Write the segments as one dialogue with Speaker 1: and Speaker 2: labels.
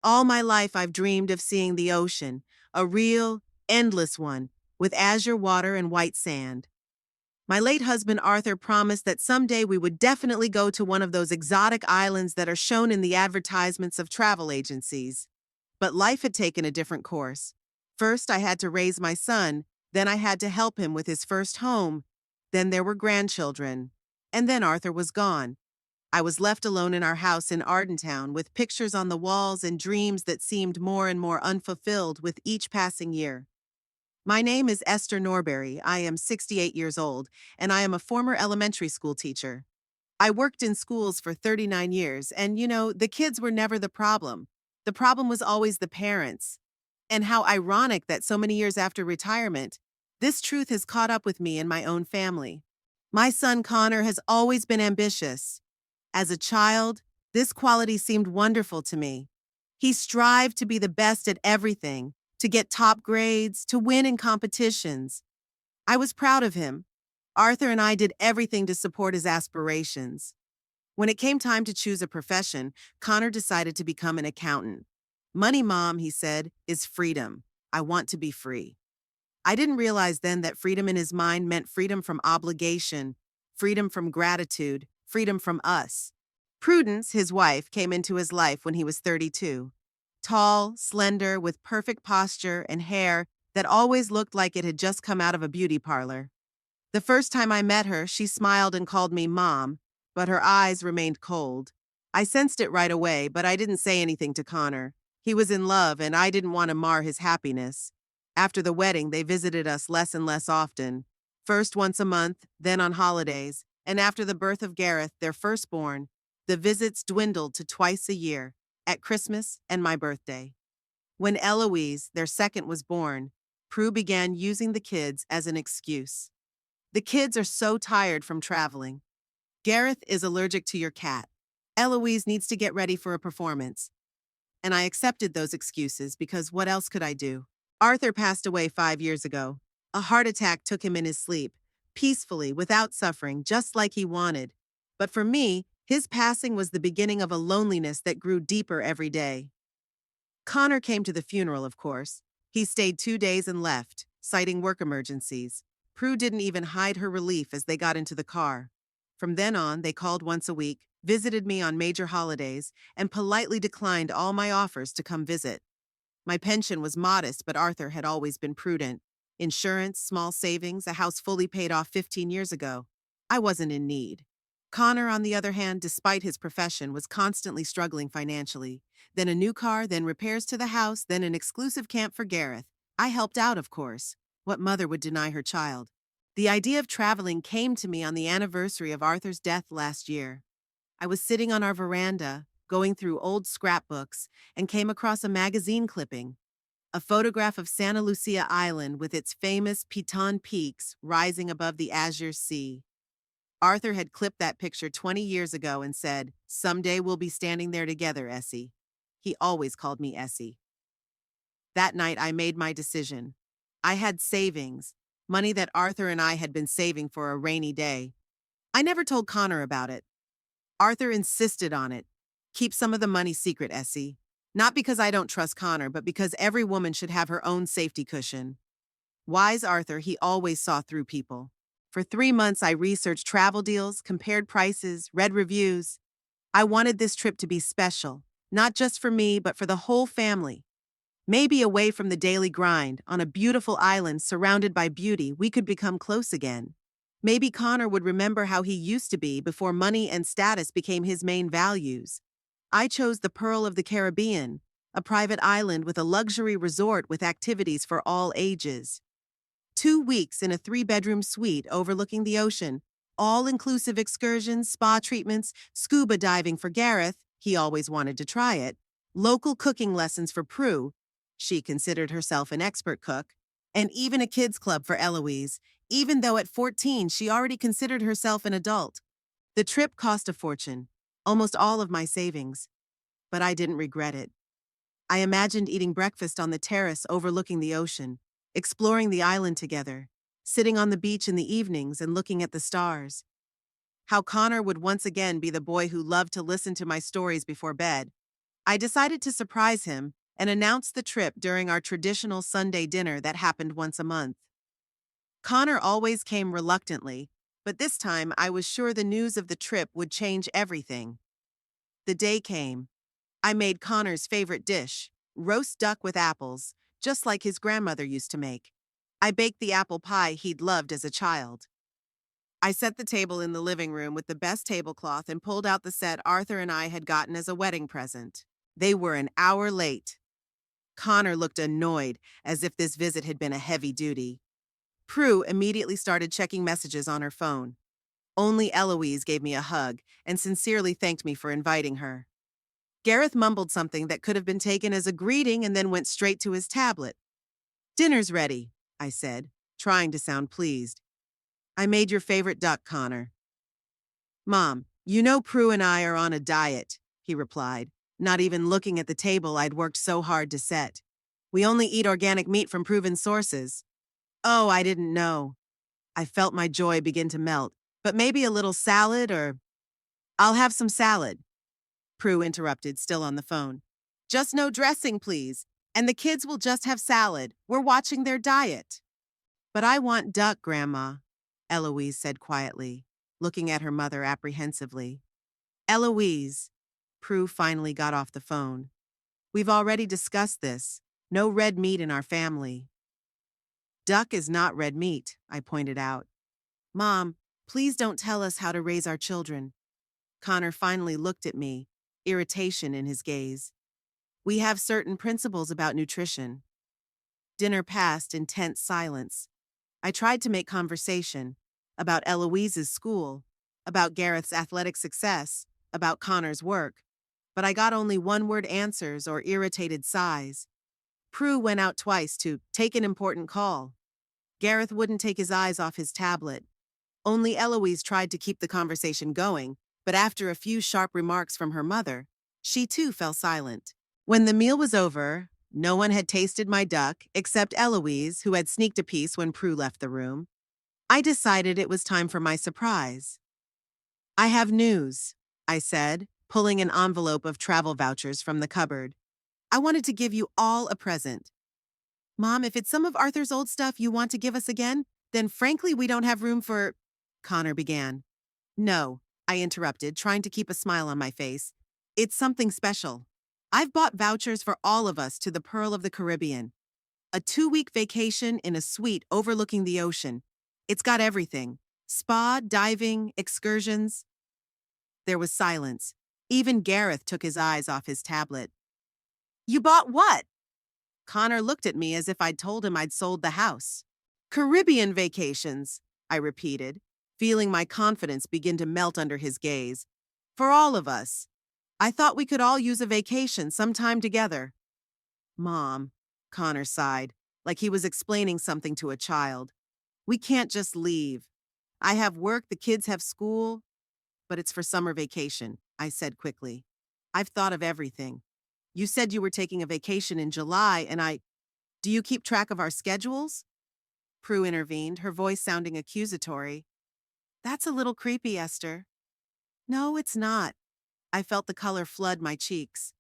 Speaker 1: All my life I've dreamed of seeing the ocean, a real, endless one, with azure water and white sand. My late husband Arthur promised that someday we would definitely go to one of those exotic islands that are shown in the advertisements of travel agencies. But life had taken a different course. First, I had to raise my son, then I had to help him with his first home, then there were grandchildren, and then Arthur was gone. I was left alone in our house in Ardentown with pictures on the walls and dreams that seemed more and more unfulfilled with each passing year. My name is Esther Norbury. I am 68 years old, and I am a former elementary school teacher. I worked in schools for 39 years, and the kids were never the problem. The problem was always the parents. And how ironic that so many years after retirement, this truth has caught up with me in my own family. My son Connor has always been ambitious. As a child, this quality seemed wonderful to me. He strived to be the best at everything, to get top grades, to win in competitions. I was proud of him. Arthur and I did everything to support his aspirations. When it came time to choose a profession, Connor decided to become an accountant. Money, Mom, he said, is freedom. I want to be free. I didn't realize then that freedom in his mind meant freedom from obligation, freedom from gratitude, freedom from us. Prudence, his wife, came into his life when he was 32. Tall, slender, with perfect posture and hair that always looked like it had just come out of a beauty parlor. The first time I met her, she smiled and called me Mom, but her eyes remained cold. I sensed it right away, but I didn't say anything to Connor. He was in love, and I didn't want to mar his happiness. After the wedding, they visited us less and less often. First once a month, then on holidays, and after the birth of Gareth, their firstborn, the visits dwindled to twice a year, at Christmas and my birthday. When Eloise, their second, was born, Prue began using the kids as an excuse. The kids are so tired from traveling. Gareth is allergic to your cat. Eloise needs to get ready for a performance. And I accepted those excuses because what else could I do? Arthur passed away 5 years ago. A heart attack took him in his sleep, peacefully, without suffering, just like he wanted. But for me, his passing was the beginning of a loneliness that grew deeper every day. Connor came to the funeral, of course. He stayed 2 days and left, citing work emergencies. Prue didn't even hide her relief as they got into the car. From then on, they called once a week, visited me on major holidays, and politely declined all my offers to come visit. My pension was modest, but Arthur had always been prudent. Insurance, small savings, a house fully paid off 15 years ago. I wasn't in need. Connor, on the other hand, despite his profession, was constantly struggling financially. Then a new car, then repairs to the house, then an exclusive camp for Gareth. I helped out, of course. What mother would deny her child? The idea of traveling came to me on the anniversary of Arthur's death last year. I was sitting on our veranda, going through old scrapbooks, and came across a magazine clipping. A photograph of Santa Lucia Island with its famous Piton peaks rising above the azure sea. Arthur had clipped that picture 20 years ago and said, "Someday we'll be standing there together, Essie." He always called me Essie. That night I made my decision. I had savings, money that Arthur and I had been saving for a rainy day. I never told Connor about it. Arthur insisted on it. "Keep some of the money secret, Essie." Not because I don't trust Connor, but because every woman should have her own safety cushion. Wise Arthur, he always saw through people. For 3 months, I researched travel deals, compared prices, read reviews. I wanted this trip to be special, not just for me, but for the whole family. Maybe away from the daily grind, on a beautiful island surrounded by beauty, we could become close again. Maybe Connor would remember how he used to be before money and status became his main values. I chose the Pearl of the Caribbean, a private island with a luxury resort with activities for all ages. 2 weeks in a 3-bedroom suite overlooking the ocean, all-inclusive excursions, spa treatments, scuba diving for Gareth, he always wanted to try it, local cooking lessons for Prue, she considered herself an expert cook, and even a kids club for Eloise, even though at 14 she already considered herself an adult. The trip cost a fortune, almost all of my savings, but I didn't regret it. I imagined eating breakfast on the terrace overlooking the ocean, exploring the island together, sitting on the beach in the evenings and looking at the stars. How Connor would once again be the boy who loved to listen to my stories before bed. I decided to surprise him and announce the trip during our traditional Sunday dinner that happened once a month. Connor always came reluctantly, but this time I was sure the news of the trip would change everything. The day came. I made Connor's favorite dish, roast duck with apples, just like his grandmother used to make. I baked the apple pie he'd loved as a child. I set the table in the living room with the best tablecloth and pulled out the set Arthur and I had gotten as a wedding present. They were an hour late. Connor looked annoyed, as if this visit had been a heavy duty. Prue immediately started checking messages on her phone. Only Eloise gave me a hug and sincerely thanked me for inviting her. Gareth mumbled something that could have been taken as a greeting and then went straight to his tablet. "Dinner's ready," I said, trying to sound pleased. "I made your favorite duck, Connor." "Mom, you know Prue and I are on a diet," he replied, not even looking at the table I'd worked so hard to set. "We only eat organic meat from proven sources." "Oh, I didn't know." I felt my joy begin to melt. "But maybe a little salad or—" "I'll have some salad," Prue interrupted, still on the phone. "Just no dressing, please. And the kids will just have salad. We're watching their diet." "But I want duck, Grandma," Eloise said quietly, looking at her mother apprehensively. "Eloise," Prue finally got off the phone. "We've already discussed this. No red meat in our family." "Duck is not red meat," I pointed out. "Mom, please don't tell us how to raise our children." Connor finally looked at me, irritation in his gaze. "We have certain principles about nutrition." Dinner passed in tense silence. I tried to make conversation about Eloise's school, about Gareth's athletic success, about Connor's work, but I got only one-word answers or irritated sighs. Prue went out twice to take an important call. Gareth wouldn't take his eyes off his tablet. Only Eloise tried to keep the conversation going, but after a few sharp remarks from her mother, she too fell silent. When the meal was over, no one had tasted my duck except Eloise, who had sneaked a piece when Prue left the room. I decided it was time for my surprise. "I have news," I said, pulling an envelope of travel vouchers from the cupboard. "I wanted to give you all a present." "Mom, if it's some of Arthur's old stuff you want to give us again, then frankly we don't have room for—" Connor began. "No," I interrupted, trying to keep a smile on my face. "It's something special. I've bought vouchers for all of us to the Pearl of the Caribbean. A 2-week vacation in a suite overlooking the ocean. It's got everything. Spa, diving, excursions." There was silence. Even Gareth took his eyes off his tablet. "You bought what?" Connor looked at me as if I'd told him I'd sold the house. "Caribbean vacations," I repeated, feeling my confidence begin to melt under his gaze. "For all of us. I thought we could all use a vacation sometime together." "Mom," Connor sighed, like he was explaining something to a child. "We can't just leave. I have work, the kids have school." "But it's for summer vacation," I said quickly. "I've thought of everything. You said you were taking a vacation in July, and do you keep track of our schedules?" Prue intervened, her voice sounding accusatory. "That's a little creepy, Esther." "No, it's not." I felt the color flood my cheeks.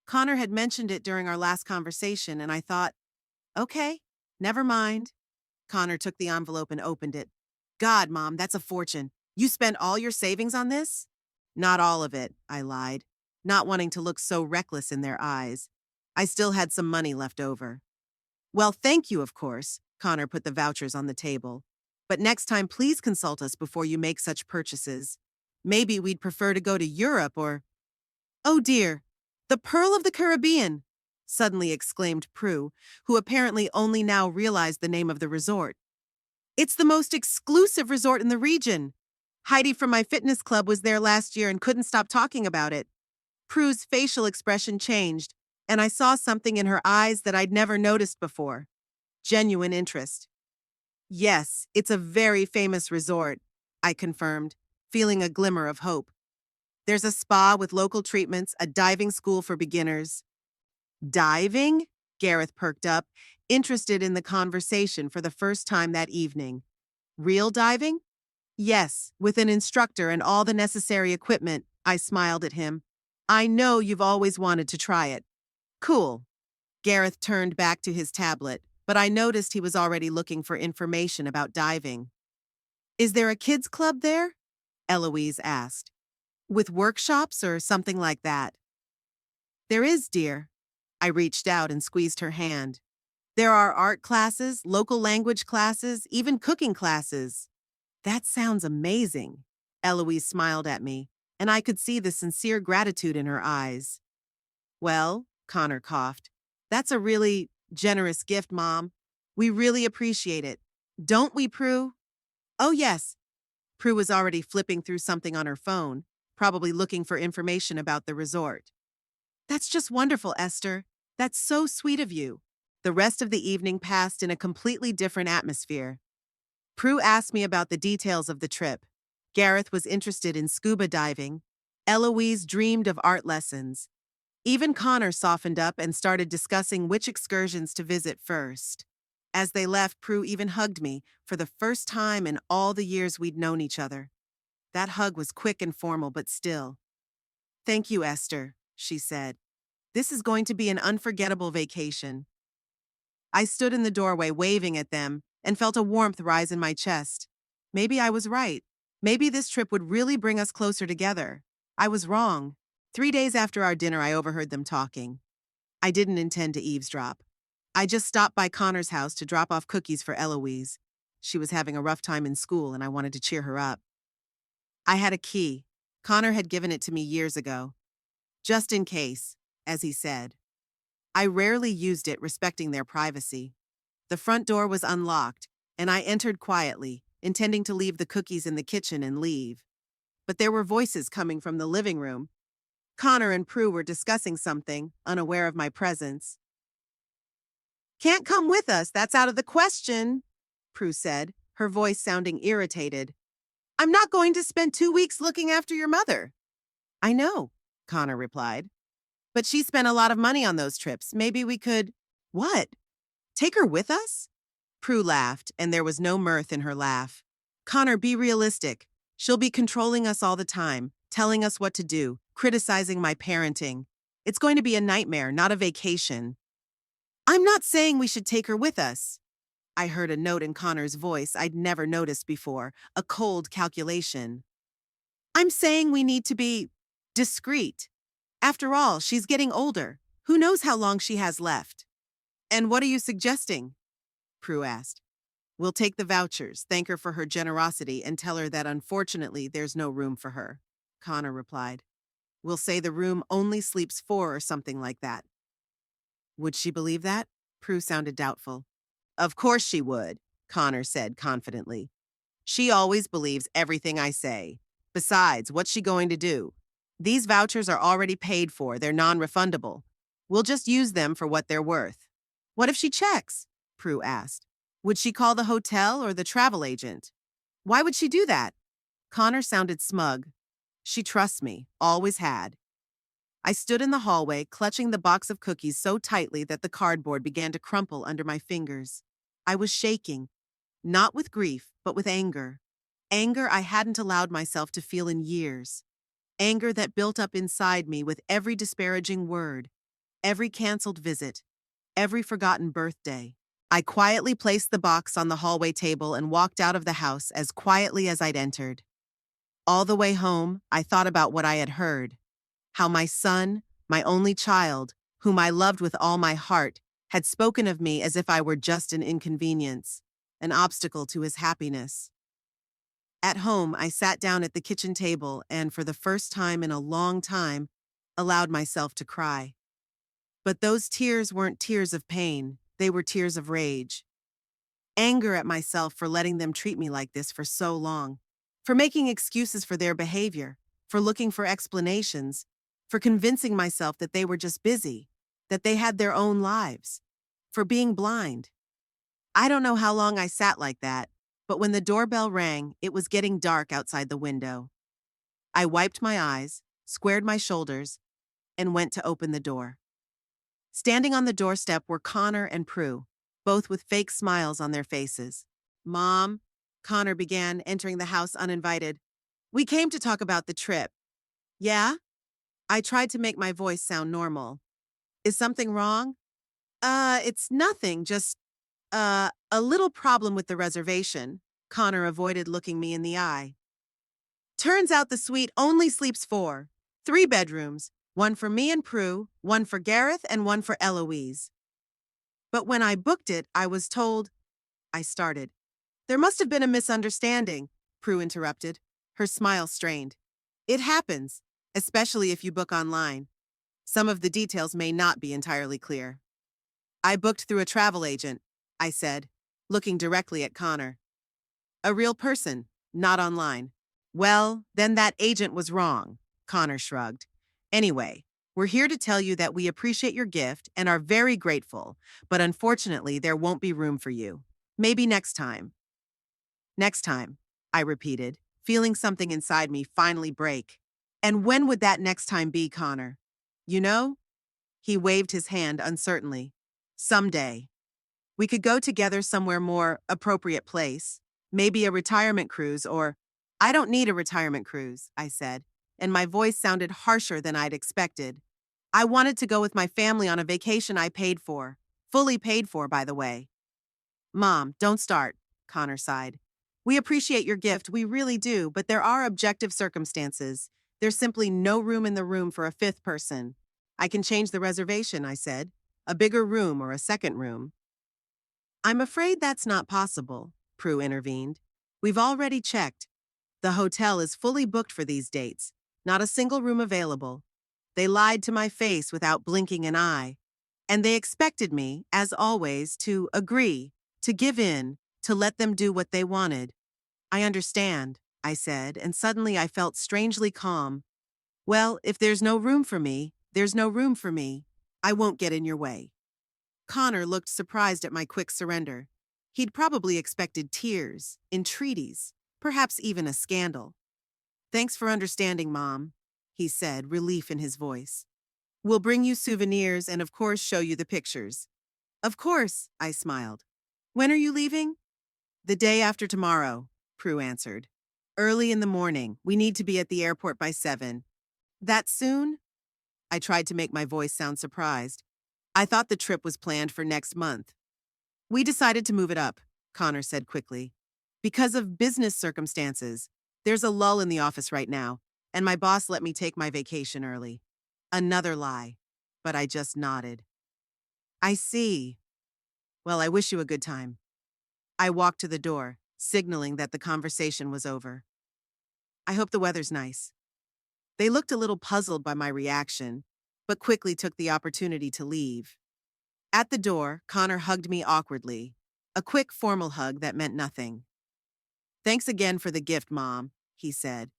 Speaker 1: Connor had mentioned it during our last conversation, and I thought, okay, never mind. Connor took the envelope and opened it. "God, Mom, that's a fortune. You spent all your savings on this?" "Not all of it," I lied, not wanting to look so reckless in their eyes. I still had some money left over. "Well, thank you, of course." Connor put the vouchers on the table. "But next time, please consult us before you make such purchases. Maybe we'd prefer to go to Europe or—" "Oh dear, the Pearl of the Caribbean!" suddenly exclaimed Prue, who apparently only now realized the name of the resort. "It's the most exclusive resort in the region. Heidi from my fitness club was there last year and couldn't stop talking about it." Prue's facial expression changed, and I saw something in her eyes that I'd never noticed before. Genuine interest. "Yes, it's a very famous resort," I confirmed, feeling a glimmer of hope. "There's a spa with local treatments, a diving school for beginners." "Diving?" Gareth perked up, interested in the conversation for the first time that evening. "Real diving?" "Yes, with an instructor and all the necessary equipment," I smiled at him. I know you've always wanted to try it. Cool. Gareth turned back to his tablet, but I noticed he was already looking for information about diving. Is there a kids' club there? Eloise asked. With workshops or something like that? There is, dear. I reached out and squeezed her hand. There are art classes, local language classes, even cooking classes. That sounds amazing. Eloise smiled at me, and I could see the sincere gratitude in her eyes. Well, Connor coughed, that's a really generous gift, Mom. We really appreciate it. Don't we, Prue? Oh, yes. Prue was already flipping through something on her phone, probably looking for information about the resort. That's just wonderful, Esther. That's so sweet of you. The rest of the evening passed in a completely different atmosphere. Prue asked me about the details of the trip. Gareth was interested in scuba diving. Eloise dreamed of art lessons. Even Connor softened up and started discussing which excursions to visit first. As they left, Prue even hugged me for the first time in all the years we'd known each other. That hug was quick and formal, but still. Thank you, Esther, she said. This is going to be an unforgettable vacation. I stood in the doorway waving at them and felt a warmth rise in my chest. Maybe I was right. Maybe this trip would really bring us closer together. I was wrong. 3 days after our dinner, I overheard them talking. I didn't intend to eavesdrop. I just stopped by Connor's house to drop off cookies for Eloise. She was having a rough time in school and I wanted to cheer her up. I had a key. Connor had given it to me years ago. Just in case, as he said. I rarely used it, respecting their privacy. The front door was unlocked, and I entered quietly, intending to leave the cookies in the kitchen and leave. But there were voices coming from the living room. Connor and Prue were discussing something, unaware of my presence. Can't come with us, that's out of the question, Prue said, her voice sounding irritated. I'm not going to spend 2 weeks looking after your mother. I know, Connor replied. But she spent a lot of money on those trips. Maybe we could… What? Take her with us? Prue laughed, and there was no mirth in her laugh. Connor, be realistic. She'll be controlling us all the time, telling us what to do, criticizing my parenting. It's going to be a nightmare, not a vacation. I'm not saying we should take her with us. I heard a note in Connor's voice I'd never noticed before, a cold calculation. I'm saying we need to be discreet. After all, she's getting older. Who knows how long she has left? And what are you suggesting? Prue asked. We'll take the vouchers, thank her for her generosity, and tell her that unfortunately there's no room for her, Connor replied. We'll say the room only sleeps 4 or something like that. Would she believe that? Prue sounded doubtful. Of course she would, Connor said confidently. She always believes everything I say. Besides, what's she going to do? These vouchers are already paid for, they're non-refundable. We'll just use them for what they're worth. What if she checks? Prue asked. Would she call the hotel or the travel agent? Why would she do that? Connor sounded smug. She trusts me, always had. I stood in the hallway, clutching the box of cookies so tightly that the cardboard began to crumple under my fingers. I was shaking, not with grief, but with anger. Anger I hadn't allowed myself to feel in years. Anger that built up inside me with every disparaging word, every canceled visit, every forgotten birthday. I quietly placed the box on the hallway table and walked out of the house as quietly as I'd entered. All the way home, I thought about what I had heard. How my son, my only child, whom I loved with all my heart, had spoken of me as if I were just an inconvenience, an obstacle to his happiness. At home, I sat down at the kitchen table and, for the first time in a long time, allowed myself to cry. But those tears weren't tears of pain, they were tears of rage. Anger at myself for letting them treat me like this for so long, for making excuses for their behavior, for looking for explanations, for convincing myself that they were just busy, that they had their own lives, for being blind. I don't know how long I sat like that, but when the doorbell rang, it was getting dark outside the window. I wiped my eyes, squared my shoulders, and went to open the door. Standing on the doorstep were Connor and Prue, both with fake smiles on their faces. Mom, Connor began, entering the house uninvited. We came to talk about the trip. Yeah? I tried to make my voice sound normal. Is something wrong? It's nothing, just, a little problem with the reservation. Connor avoided looking me in the eye. Turns out the suite only sleeps four. 3 bedrooms, one for me and Prue, one for Gareth, and one for Eloise. But when I booked it, I was told, I started. There must have been a misunderstanding, Prue interrupted, her smile strained. It happens, especially if you book online. Some of the details may not be entirely clear. I booked through a travel agent, I said, looking directly at Connor. A real person, not online. Well, then that agent was wrong, Connor shrugged. Anyway, we're here to tell you that we appreciate your gift and are very grateful, but unfortunately there won't be room for you. Maybe next time. Next time, I repeated, feeling something inside me finally break. And when would that next time be, Connor? You know? He waved his hand uncertainly. Someday. We could go together somewhere more appropriate place. Maybe a retirement cruise or… I don't need a retirement cruise, I said, and my voice sounded harsher than I'd expected. I wanted to go with my family on a vacation I paid for. Fully paid for, by the way. Mom, don't start, Connor sighed. We appreciate your gift, we really do, but there are objective circumstances. There's simply no room in the room for a fifth person. I can change the reservation, I said. A bigger room or a second room. I'm afraid that's not possible, Prue intervened. We've already checked. The hotel is fully booked for these dates. Not a single room available. They lied to my face without blinking an eye. And they expected me, as always, to agree, to give in, to let them do what they wanted. I understand, I said, and suddenly I felt strangely calm. Well, if there's no room for me, there's no room for me. I won't get in your way. Connor looked surprised at my quick surrender. He'd probably expected tears, entreaties, perhaps even a scandal. Thanks for understanding, Mom, he said, relief in his voice. We'll bring you souvenirs and of course show you the pictures. Of course, I smiled. When are you leaving? The day after tomorrow, Prue answered. Early in the morning. We need to be at the airport by 7. That soon? I tried to make my voice sound surprised. I thought the trip was planned for next month. We decided to move it up, Connor said quickly. Because of business circumstances. There's a lull in the office right now, and my boss let me take my vacation early. Another lie, but I just nodded. I see. Well, I wish you a good time. I walked to the door, signaling that the conversation was over. I hope the weather's nice. They looked a little puzzled by my reaction, but quickly took the opportunity to leave. At the door, Connor hugged me awkwardly, a quick formal hug that meant nothing. Thanks again for the gift, Mom, he said.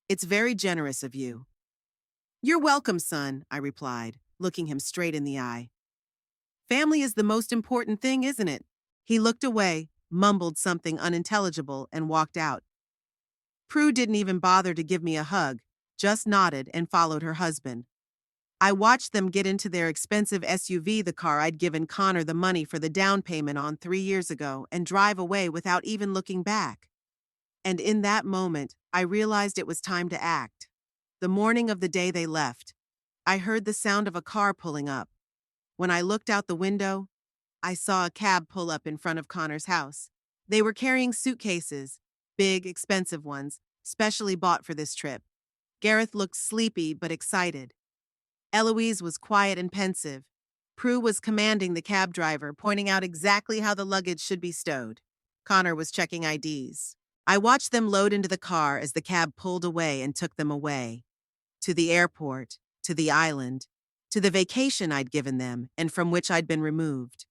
Speaker 1: It's very generous of you. You're welcome, son, I replied, looking him straight in the eye. Family is the most important thing, isn't it? He looked away, mumbled something unintelligible, and walked out. Prue didn't even bother to give me a hug, just nodded and followed her husband. I watched them get into their expensive SUV, the car I'd given Connor the money for the down payment on 3 years ago, and drive away without even looking back. And in that moment, I realized it was time to act. The morning of the day they left, I heard the sound of a car pulling up. When I looked out the window, I saw a cab pull up in front of Connor's house. They were carrying suitcases, big, expensive ones, specially bought for this trip. Gareth looked sleepy but excited. Eloise was quiet and pensive. Prue was commanding the cab driver, pointing out exactly how the luggage should be stowed. Connor was checking IDs. I watched them load into the car as the cab pulled away and took them away. To the airport, to the island, to the vacation I'd given them and from which I'd been removed.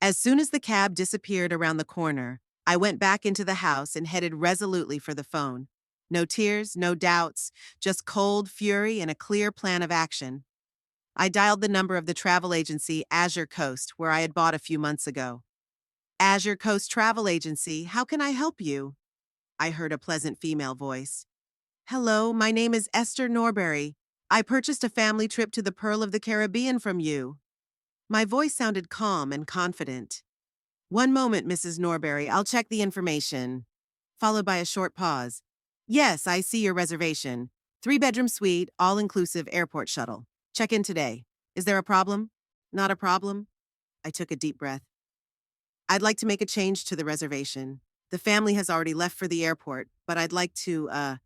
Speaker 1: As soon as the cab disappeared around the corner, I went back into the house and headed resolutely for the phone. No tears, no doubts, just cold fury and a clear plan of action. I dialed the number of the travel agency Azure Coast, where I had bought a few months ago. Azure Coast Travel Agency, how can I help you? I heard a pleasant female voice. Hello, my name is Esther Norbury. I purchased a family trip to the Pearl of the Caribbean from you. My voice sounded calm and confident. One moment, Mrs. Norbury, I'll check the information. Followed by a short pause. Yes, I see your reservation. 3-bedroom suite, all-inclusive airport shuttle. Check in today. Is there a problem? Not a problem. I took a deep breath. I'd like to make a change to the reservation. The family has already left for the airport, but I'd like to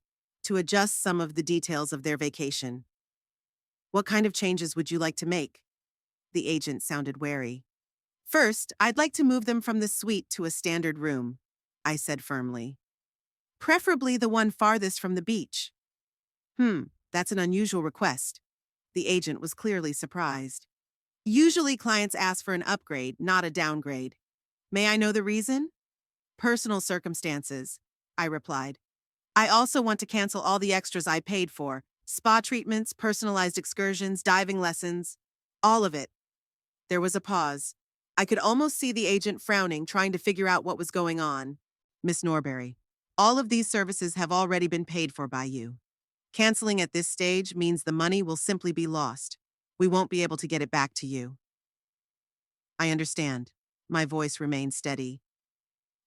Speaker 1: adjust some of the details of their vacation. What kind of changes would you like to make? The agent sounded wary. First, I'd like to move them from the suite to a standard room, I said firmly. Preferably the one farthest from the beach. That's an unusual request. The agent was clearly surprised. Usually clients ask for an upgrade, not a downgrade. May I know the reason? Personal circumstances, I replied. I also want to cancel all the extras I paid for. Spa treatments, personalized excursions, diving lessons. All of it. There was a pause. I could almost see the agent frowning, trying to figure out what was going on. Miss Norbury, all of these services have already been paid for by you. Canceling at this stage means the money will simply be lost. We won't be able to get it back to you. I understand. My voice remained steady.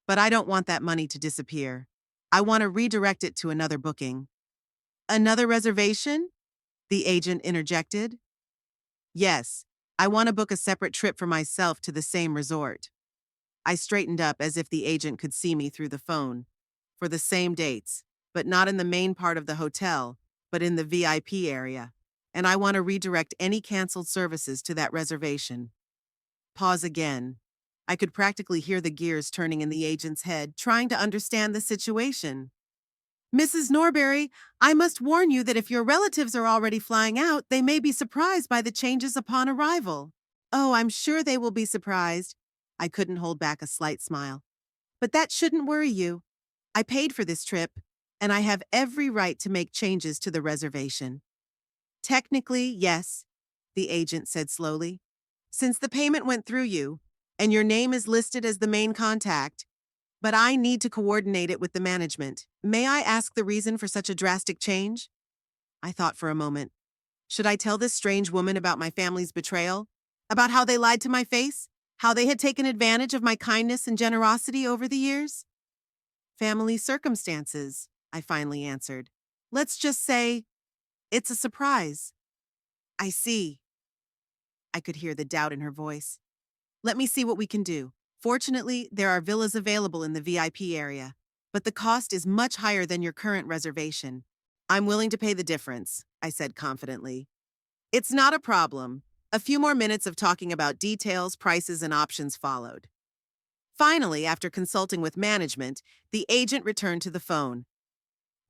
Speaker 1: But I don't want that money to disappear. I want to redirect it to another booking. Another reservation? The agent interjected. Yes, I want to book a separate trip for myself to the same resort. I straightened up as if the agent could see me through the phone. For the same dates, but not in the main part of the hotel, but in the VIP area. And I want to redirect any canceled services to that reservation. Pause again. I could practically hear the gears turning in the agent's head, trying to understand the situation. Mrs. Norbury, I must warn you that if your relatives are already flying out, they may be surprised by the changes upon arrival. Oh, I'm sure they will be surprised. I couldn't hold back a slight smile. But that shouldn't worry you. I paid for this trip, and I have every right to make changes to the reservation. Technically, yes, the agent said slowly. Since the payment went through you, and your name is listed as the main contact, but I need to coordinate it with the management. May I ask the reason for such a drastic change? I thought for a moment. Should I tell this strange woman about my family's betrayal? About how they lied to my face? How they had taken advantage of my kindness and generosity over the years? Family circumstances, I finally answered. Let's just say it's a surprise. I see. I could hear the doubt in her voice. Let me see what we can do. Fortunately, there are villas available in the VIP area, but the cost is much higher than your current reservation. I'm willing to pay the difference, I said confidently. It's not a problem. A few more minutes of talking about details, prices, and options followed. Finally, after consulting with management, the agent returned to the phone.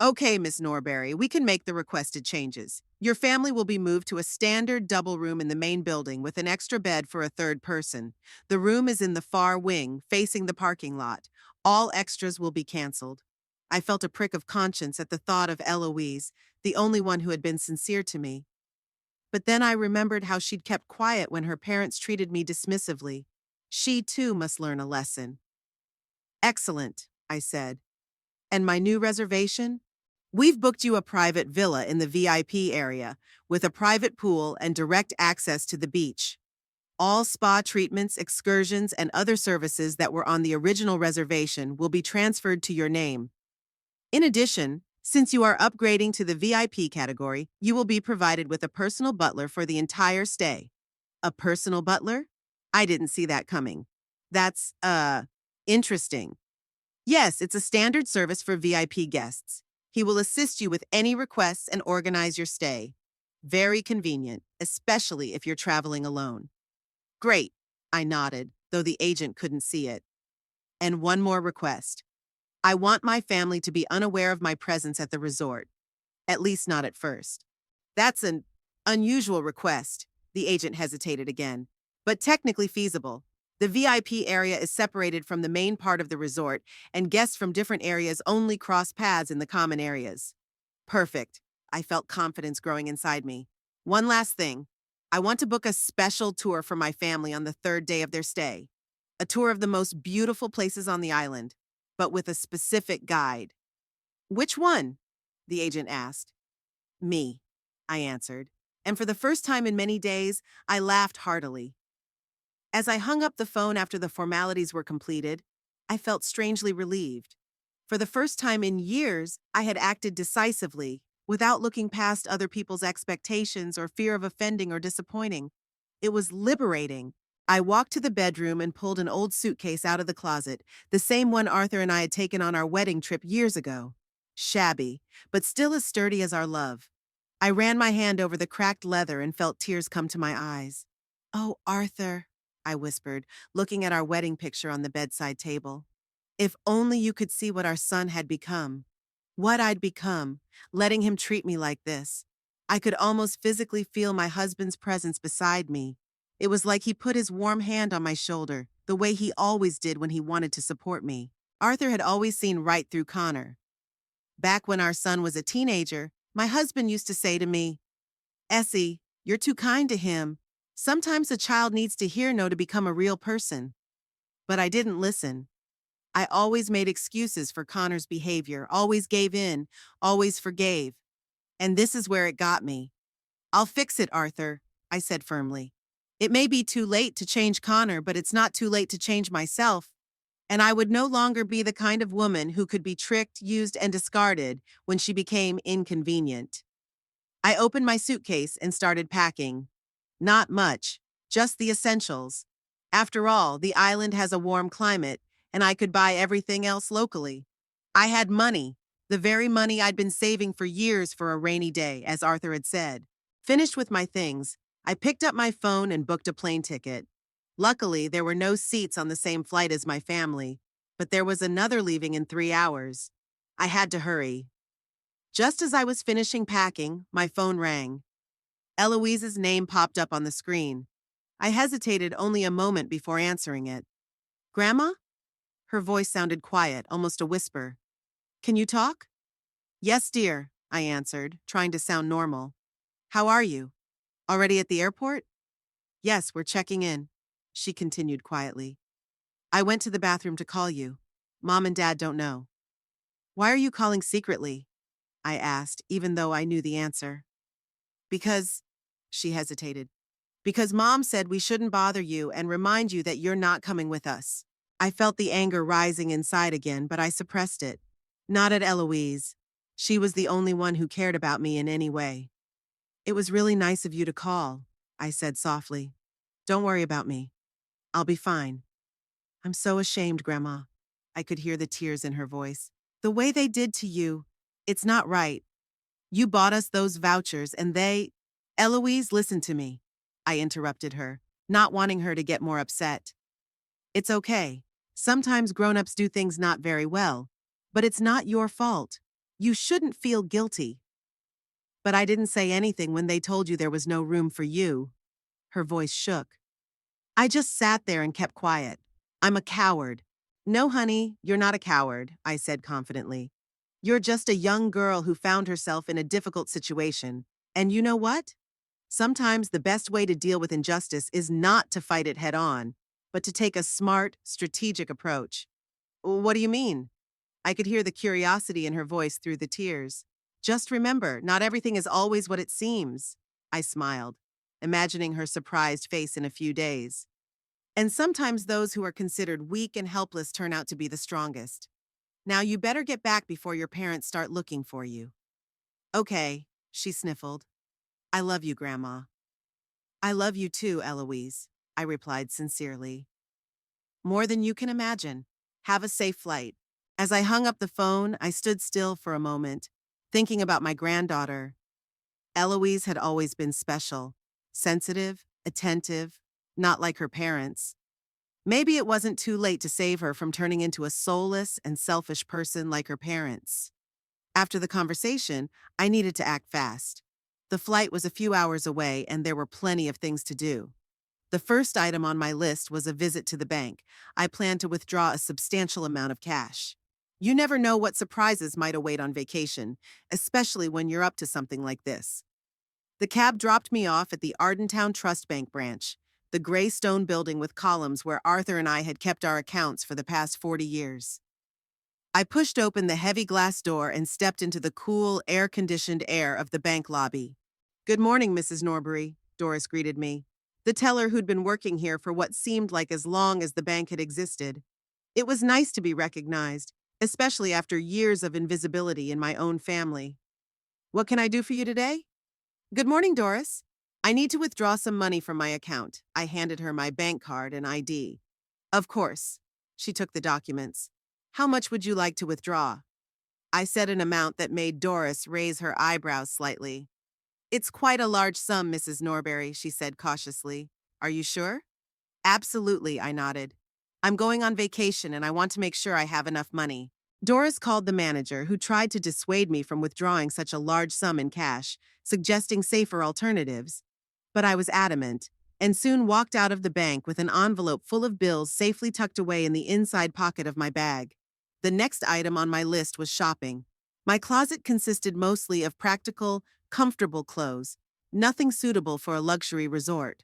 Speaker 1: Okay, Miss Norbury, we can make the requested changes. Your family will be moved to a standard double room in the main building with an extra bed for a third person. The room is in the far wing, facing the parking lot. All extras will be canceled. I felt a prick of conscience at the thought of Eloise, the only one who had been sincere to me. But then I remembered how she'd kept quiet when her parents treated me dismissively. She, too, must learn a lesson. Excellent, I said. And my new reservation? We've booked you a private villa in the VIP area with a private pool and direct access to the beach. All spa treatments, excursions, and other services that were on the original reservation will be transferred to your name. In addition, since you are upgrading to the VIP category, you will be provided with a personal butler for the entire stay. A personal butler? I didn't see that coming. That's, interesting. Yes, it's a standard service for VIP guests. He will assist you with any requests and organize your stay. Very convenient, especially if you're traveling alone. Great, I nodded, though the agent couldn't see it. And one more request. I want my family to be unaware of my presence at the resort. At least not at first. That's an unusual request, the agent hesitated again, but technically feasible. The VIP area is separated from the main part of the resort, and guests from different areas only cross paths in the common areas. Perfect. I felt confidence growing inside me. One last thing. I want to book a special tour for my family on the third day of their stay. A tour of the most beautiful places on the island, but with a specific guide. Which one? The agent asked. Me, I answered, and for the first time in many days, I laughed heartily. As I hung up the phone after the formalities were completed, I felt strangely relieved. For the first time in years, I had acted decisively, without looking past other people's expectations or fear of offending or disappointing. It was liberating. I walked to the bedroom and pulled an old suitcase out of the closet, the same one Arthur and I had taken on our wedding trip years ago. Shabby, but still as sturdy as our love. I ran my hand over the cracked leather and felt tears come to my eyes. "Oh, Arthur," I whispered, looking at our wedding picture on the bedside table. "If only you could see what our son had become. What I'd become, letting him treat me like this." I could almost physically feel my husband's presence beside me. It was like he put his warm hand on my shoulder, the way he always did when he wanted to support me. Arthur had always seen right through Connor. Back when our son was a teenager, my husband used to say to me, "Essie, you're too kind to him. Sometimes a child needs to hear no to become a real person." But I didn't listen. I always made excuses for Connor's behavior, always gave in, always forgave. And this is where it got me. "I'll fix it, Arthur," I said firmly. "It may be too late to change Connor, but it's not too late to change myself. And I would no longer be the kind of woman who could be tricked, used, and discarded when she became inconvenient." I opened my suitcase and started packing. Not much, just the essentials. After all, the island has a warm climate, and I could buy everything else locally. I had money, the very money I'd been saving for years for a rainy day, as Arthur had said. Finished with my things, I picked up my phone and booked a plane ticket. Luckily, there were no seats on the same flight as my family, but there was another leaving in 3 hours. I had to hurry. Just as I was finishing packing, my phone rang. Eloise's name popped up on the screen. I hesitated only a moment before answering it. "Grandma?" Her voice sounded quiet, almost a whisper. "Can you talk?" "Yes, dear," I answered, trying to sound normal. "How are you? Already at the airport?" "Yes, we're checking in," she continued quietly. "I went to the bathroom to call you. Mom and Dad don't know." "Why are you calling secretly?" I asked, even though I knew the answer. "Because," she hesitated, "because Mom said we shouldn't bother you and remind you that you're not coming with us." I felt the anger rising inside again, but I suppressed it. Not at Eloise. She was the only one who cared about me in any way. "It was really nice of you to call," I said softly. "Don't worry about me. I'll be fine." "I'm so ashamed, Grandma." I could hear the tears in her voice. "The way they did to you, it's not right. You bought us those vouchers and they—" "Eloise, listen to me," I interrupted her, not wanting her to get more upset. "It's okay. Sometimes grown-ups do things not very well, but it's not your fault. You shouldn't feel guilty." "But I didn't say anything when they told you there was no room for you." Her voice shook. "I just sat there and kept quiet. I'm a coward." "No, honey, you're not a coward," I said confidently. "You're just a young girl who found herself in a difficult situation. And you know what? Sometimes the best way to deal with injustice is not to fight it head on, but to take a smart, strategic approach." "What do you mean?" I could hear the curiosity in her voice through the tears. "Just remember, not everything is always what it seems." I smiled, imagining her surprised face in a few days. "And sometimes those who are considered weak and helpless turn out to be the strongest. Now you better get back before your parents start looking for you." "Okay," she sniffled. "I love you, Grandma." "I love you too, Eloise," I replied sincerely. "More than you can imagine. Have a safe flight." As I hung up the phone, I stood still for a moment, thinking about my granddaughter. Eloise had always been special, sensitive, attentive, not like her parents. Maybe it wasn't too late to save her from turning into a soulless and selfish person like her parents. After the conversation, I needed to act fast. The flight was a few hours away and there were plenty of things to do. The first item on my list was a visit to the bank. I planned to withdraw a substantial amount of cash. You never know what surprises might await on vacation, especially when you're up to something like this. The cab dropped me off at the Ardentown Trust Bank branch, the gray stone building with columns where Arthur and I had kept our accounts for the past 40 years. I pushed open the heavy glass door and stepped into the cool, air-conditioned air of the bank lobby. "Good morning, Mrs. Norbury," Doris greeted me, the teller who'd been working here for what seemed like as long as the bank had existed. It was nice to be recognized, especially after years of invisibility in my own family. What can I do for you today? Good morning, Doris. I need to withdraw some money from my account. I handed her my bank card and ID. Of course. She took the documents. How much would you like to withdraw? I said an amount that made Doris raise her eyebrows slightly. It's quite a large sum, Mrs. Norbury, she said cautiously. Are you sure? Absolutely, I nodded. I'm going on vacation and I want to make sure I have enough money. Doris called the manager, who tried to dissuade me from withdrawing such a large sum in cash, suggesting safer alternatives. But I was adamant, and soon walked out of the bank with an envelope full of bills safely tucked away in the inside pocket of my bag. The next item on my list was shopping. My closet consisted mostly of practical, comfortable clothes, nothing suitable for a luxury resort.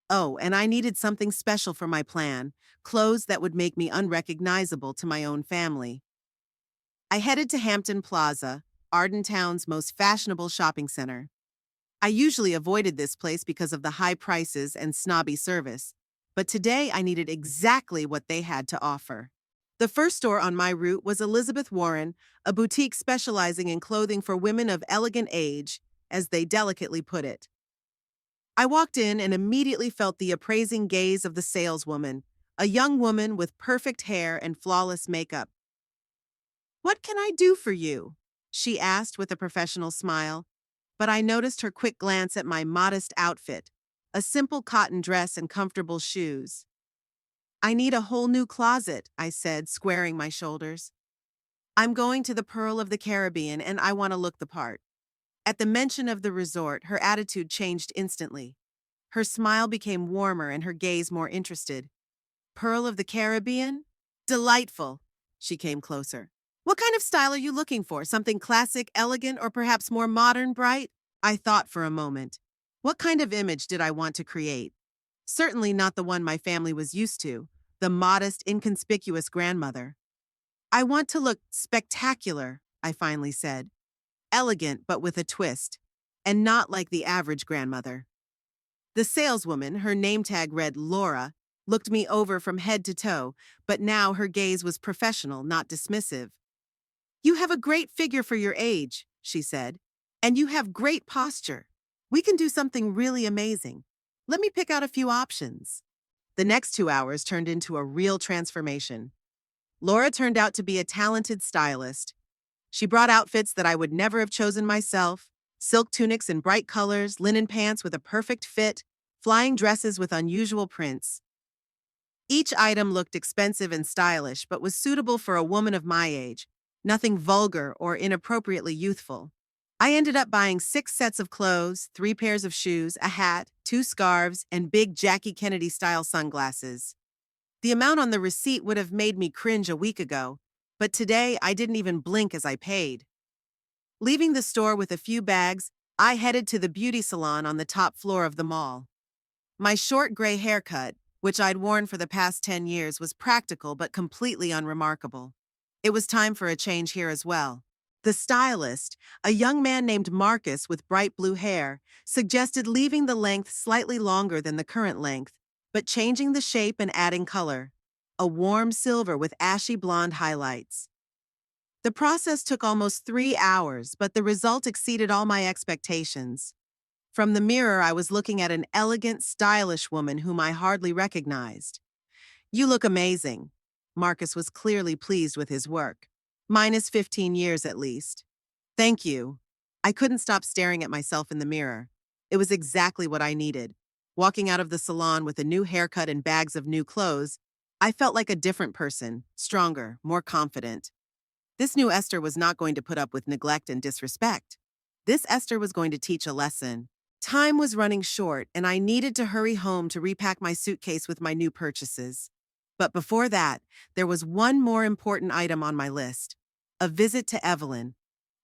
Speaker 1: Oh, and I needed something special for my plan, clothes that would make me unrecognizable to my own family. I headed to Hampton Plaza, Ardentown's most fashionable shopping center. I usually avoided this place because of the high prices and snobby service, but today I needed exactly what they had to offer. The first store on my route was Elizabeth Warren, a boutique specializing in clothing for women of elegant age, as they delicately put it. I walked in and immediately felt the appraising gaze of the saleswoman, a young woman with perfect hair and flawless makeup. "What can I do for you?" she asked with a professional smile, but I noticed her quick glance at my modest outfit, a simple cotton dress and comfortable shoes. "I need a whole new closet," I said, squaring my shoulders. "I'm going to the Pearl of the Caribbean and I want to look the part." At the mention of the resort, her attitude changed instantly. Her smile became warmer and her gaze more interested. "Pearl of the Caribbean? Delightful." She came closer. "What kind of style are you looking for? Something classic, elegant, or perhaps more modern, bright?" I thought for a moment. What kind of image did I want to create? Certainly not the one my family was used to, the modest, inconspicuous grandmother. "I want to look spectacular," I finally said. "Elegant, but with a twist, and not like the average grandmother." The saleswoman, her name tag read Laura, looked me over from head to toe, but now her gaze was professional, not dismissive. "You have a great figure for your age," she said, "and you have great posture. We can do something really amazing. Let me pick out a few options." The next 2 hours turned into a real transformation. Laura turned out to be a talented stylist. She brought outfits that I would never have chosen myself: silk tunics in bright colors, linen pants with a perfect fit, flying dresses with unusual prints. Each item looked expensive and stylish, but was suitable for a woman of my age, nothing vulgar or inappropriately youthful. I ended up buying 6 sets of clothes, 3 pairs of shoes, a hat, 2 scarves, and big Jackie Kennedy-style sunglasses. The amount on the receipt would have made me cringe a week ago, but today I didn't even blink as I paid. Leaving the store with a few bags, I headed to the beauty salon on the top floor of the mall. My short gray haircut, which I'd worn for the past 10 years, was practical but completely unremarkable. It was time for a change here as well. The stylist, a young man named Marcus with bright blue hair, suggested leaving the length slightly longer than the current length, but changing the shape and adding color. A warm silver with ashy blonde highlights. The process took almost 3 hours, but the result exceeded all my expectations. From the mirror, I was looking at an elegant, stylish woman whom I hardly recognized. "You look amazing." Marcus was clearly pleased with his work. Minus 15 years at least. "Thank you." I couldn't stop staring at myself in the mirror. It was exactly what I needed. Walking out of the salon with a new haircut and bags of new clothes, I felt like a different person, stronger, more confident. This new Esther was not going to put up with neglect and disrespect. This Esther was going to teach a lesson. Time was running short, and I needed to hurry home to repack my suitcase with my new purchases. But before that, there was one more important item on my list: a visit to Evelyn.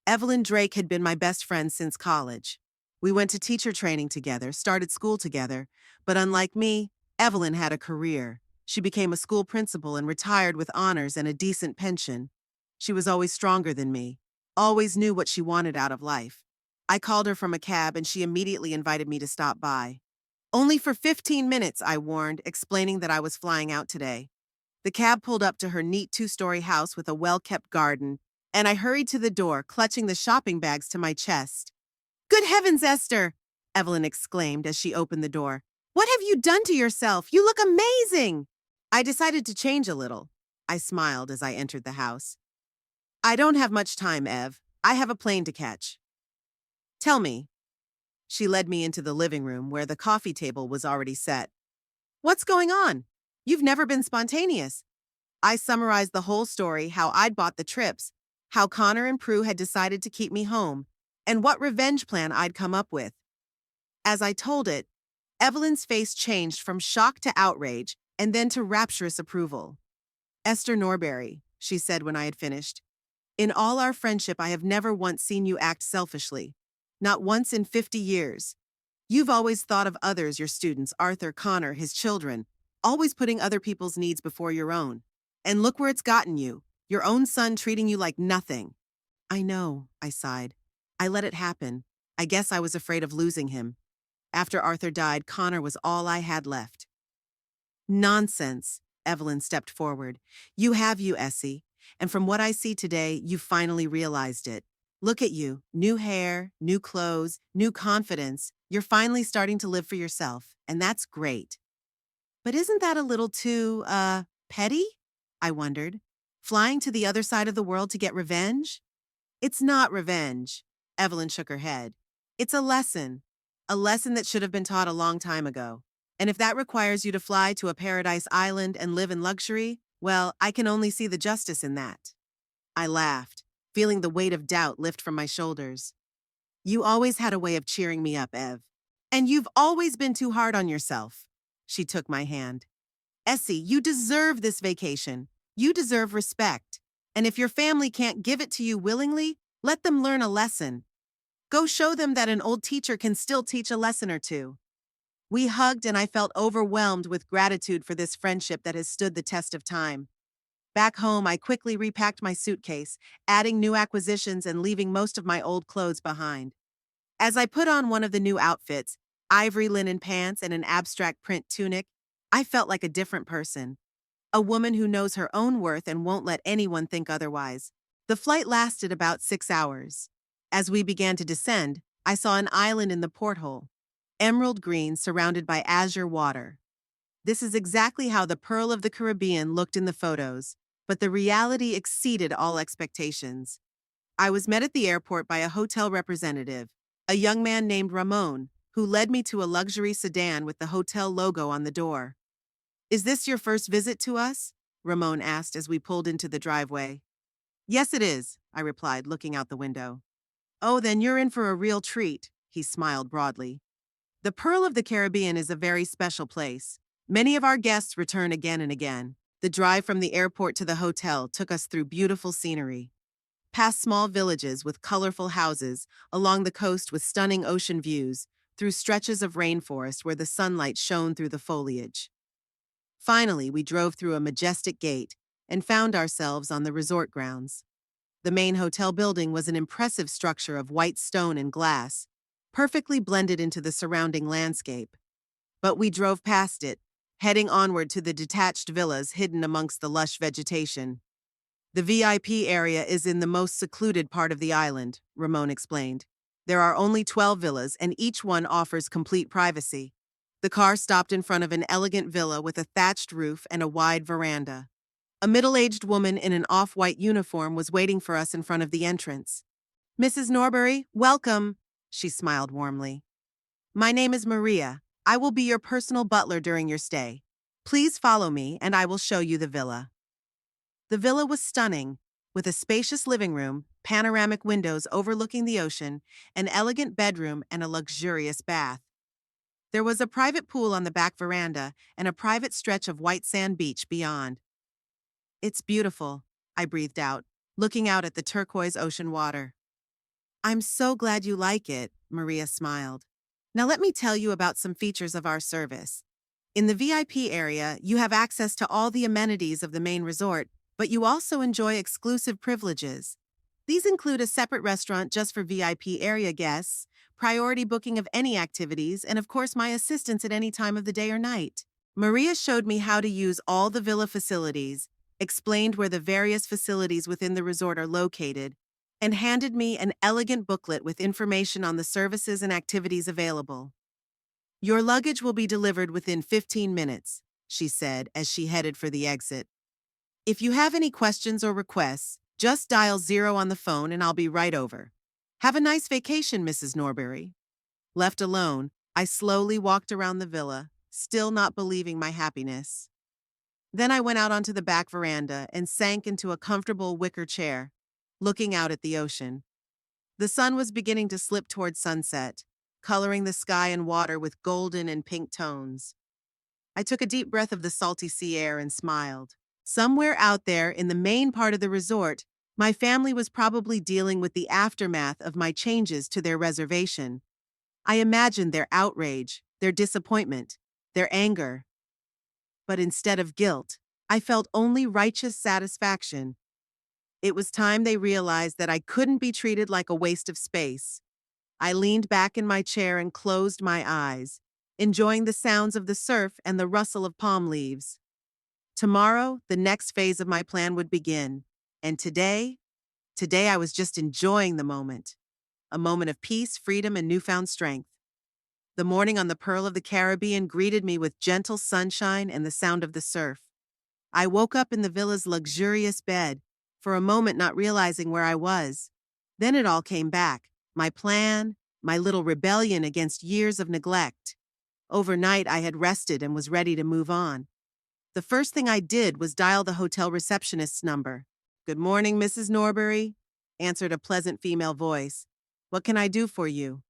Speaker 1: Evelyn Drake had been my best friend since college. We went to teacher training together, started school together, but unlike me, Evelyn had a career. She became a school principal and retired with honors and a decent pension. She was always stronger than me, always knew what she wanted out of life. I called her from a cab and she immediately invited me to stop by. "Only for 15 minutes, I warned, explaining that I was flying out today. The cab pulled up to her neat 2-story house with a well-kept garden, and I hurried to the door, clutching the shopping bags to my chest. Good heavens, Esther! Evelyn exclaimed as she opened the door. What have you done to yourself? You look amazing! I decided to change a little. I smiled as I entered the house. I don't have much time, Ev. I have a plane to catch. Tell me. She led me into the living room where the coffee table was already set. What's going on? You've never been spontaneous. I summarized the whole story, how I'd bought the trips, how Connor and Prue had decided to keep me home, and what revenge plan I'd come up with. As I told it, Evelyn's face changed from shock to outrage and then to rapturous approval. Esther Norbury, she said when I had finished, in all our friendship I have never once seen you act selfishly. Not once in 50 years. You've always thought of others, your students, Arthur, Connor, his children, always putting other people's needs before your own. And look where it's gotten you, your own son treating you like nothing. I know, I sighed. I let it happen. I guess I was afraid of losing him. After Arthur died, Connor was all I had left. Nonsense, Evelyn stepped forward. You have you, Essie. And from what I see today, you finally realized it. Look at you, new hair, new clothes, new confidence. You're finally starting to live for yourself, and that's great. But isn't that a little too, petty? I wondered. Flying to the other side of the world to get revenge? It's not revenge. Evelyn shook her head. It's a lesson that should have been taught a long time ago. And if that requires you to fly to a paradise island and live in luxury, well, I can only see the justice in that. I laughed, feeling the weight of doubt lift from my shoulders. You always had a way of cheering me up, Ev. And you've always been too hard on yourself. She took my hand. Essie, you deserve this vacation. You deserve respect. And if your family can't give it to you willingly, let them learn a lesson. Go show them that an old teacher can still teach a lesson or two. We hugged and I felt overwhelmed with gratitude for this friendship that has stood the test of time. Back home, I quickly repacked my suitcase, adding new acquisitions and leaving most of my old clothes behind. As I put on one of the new outfits, ivory linen pants and an abstract print tunic, I felt like a different person. A woman who knows her own worth and won't let anyone think otherwise. The flight lasted about 6 hours. As we began to descend, I saw an island in the porthole, emerald green surrounded by azure water. This is exactly how the Pearl of the Caribbean looked in the photos, but the reality exceeded all expectations. I was met at the airport by a hotel representative, a young man named Ramon, who led me to a luxury sedan with the hotel logo on the door. Is this your first visit to us? Ramon asked as we pulled into the driveway. Yes, it is, I replied, looking out the window. Oh, then you're in for a real treat, he smiled broadly. The Pearl of the Caribbean is a very special place. Many of our guests return again and again. The drive from the airport to the hotel took us through beautiful scenery. Past small villages with colorful houses, along the coast with stunning ocean views, through stretches of rainforest where the sunlight shone through the foliage. Finally, we drove through a majestic gate and found ourselves on the resort grounds. The main hotel building was an impressive structure of white stone and glass, perfectly blended into the surrounding landscape. But we drove past it, heading onward to the detached villas hidden amongst the lush vegetation. The VIP area is in the most secluded part of the island, Ramon explained. There are only 12 villas and each one offers complete privacy. The car stopped in front of an elegant villa with a thatched roof and a wide veranda. A middle-aged woman in an off-white uniform was waiting for us in front of the entrance. Mrs. Norbury, welcome, she smiled warmly. My name is Maria. I will be your personal butler during your stay. Please follow me and I will show you the villa. The villa was stunning, with a spacious living room, panoramic windows overlooking the ocean, an elegant bedroom, and a luxurious bath. There was a private pool on the back veranda and a private stretch of white sand beach beyond. It's beautiful, I breathed out, looking out at the turquoise ocean water. I'm so glad you like it, Maria smiled. Now let me tell you about some features of our service. In the VIP area, you have access to all the amenities of the main resort, but you also enjoy exclusive privileges. These include a separate restaurant just for VIP area guests, priority booking of any activities, and of course my assistance at any time of the day or night. Maria showed me how to use all the villa facilities, explained where the various facilities within the resort are located, and handed me an elegant booklet with information on the services and activities available. "Your luggage will be delivered within 15 minutes," she said as she headed for the exit. "If you have any questions or requests, just dial 0 on the phone and I'll be right over. Have a nice vacation, Mrs. Norbury." Left alone, I slowly walked around the villa, still not believing my happiness. Then I went out onto the back veranda and sank into a comfortable wicker chair, looking out at the ocean. The sun was beginning to slip toward sunset, coloring the sky and water with golden and pink tones. I took a deep breath of the salty sea air and smiled. Somewhere out there in the main part of the resort, my family was probably dealing with the aftermath of my changes to their reservation. I imagined their outrage, their disappointment, their anger. But instead of guilt, I felt only righteous satisfaction. It was time they realized that I couldn't be treated like a waste of space. I leaned back in my chair and closed my eyes, enjoying the sounds of the surf and the rustle of palm leaves. Tomorrow, the next phase of my plan would begin. And today I was just enjoying the moment. A moment of peace, freedom, and newfound strength. The morning on the Pearl of the Caribbean greeted me with gentle sunshine and the sound of the surf. I woke up in the villa's luxurious bed, for a moment not realizing where I was. Then it all came back. My plan, my little rebellion against years of neglect. Overnight, I had rested and was ready to move on. The first thing I did was dial the hotel receptionist's number. "Good morning, Mrs. Norbury," answered a pleasant female voice. "What can I do for you?"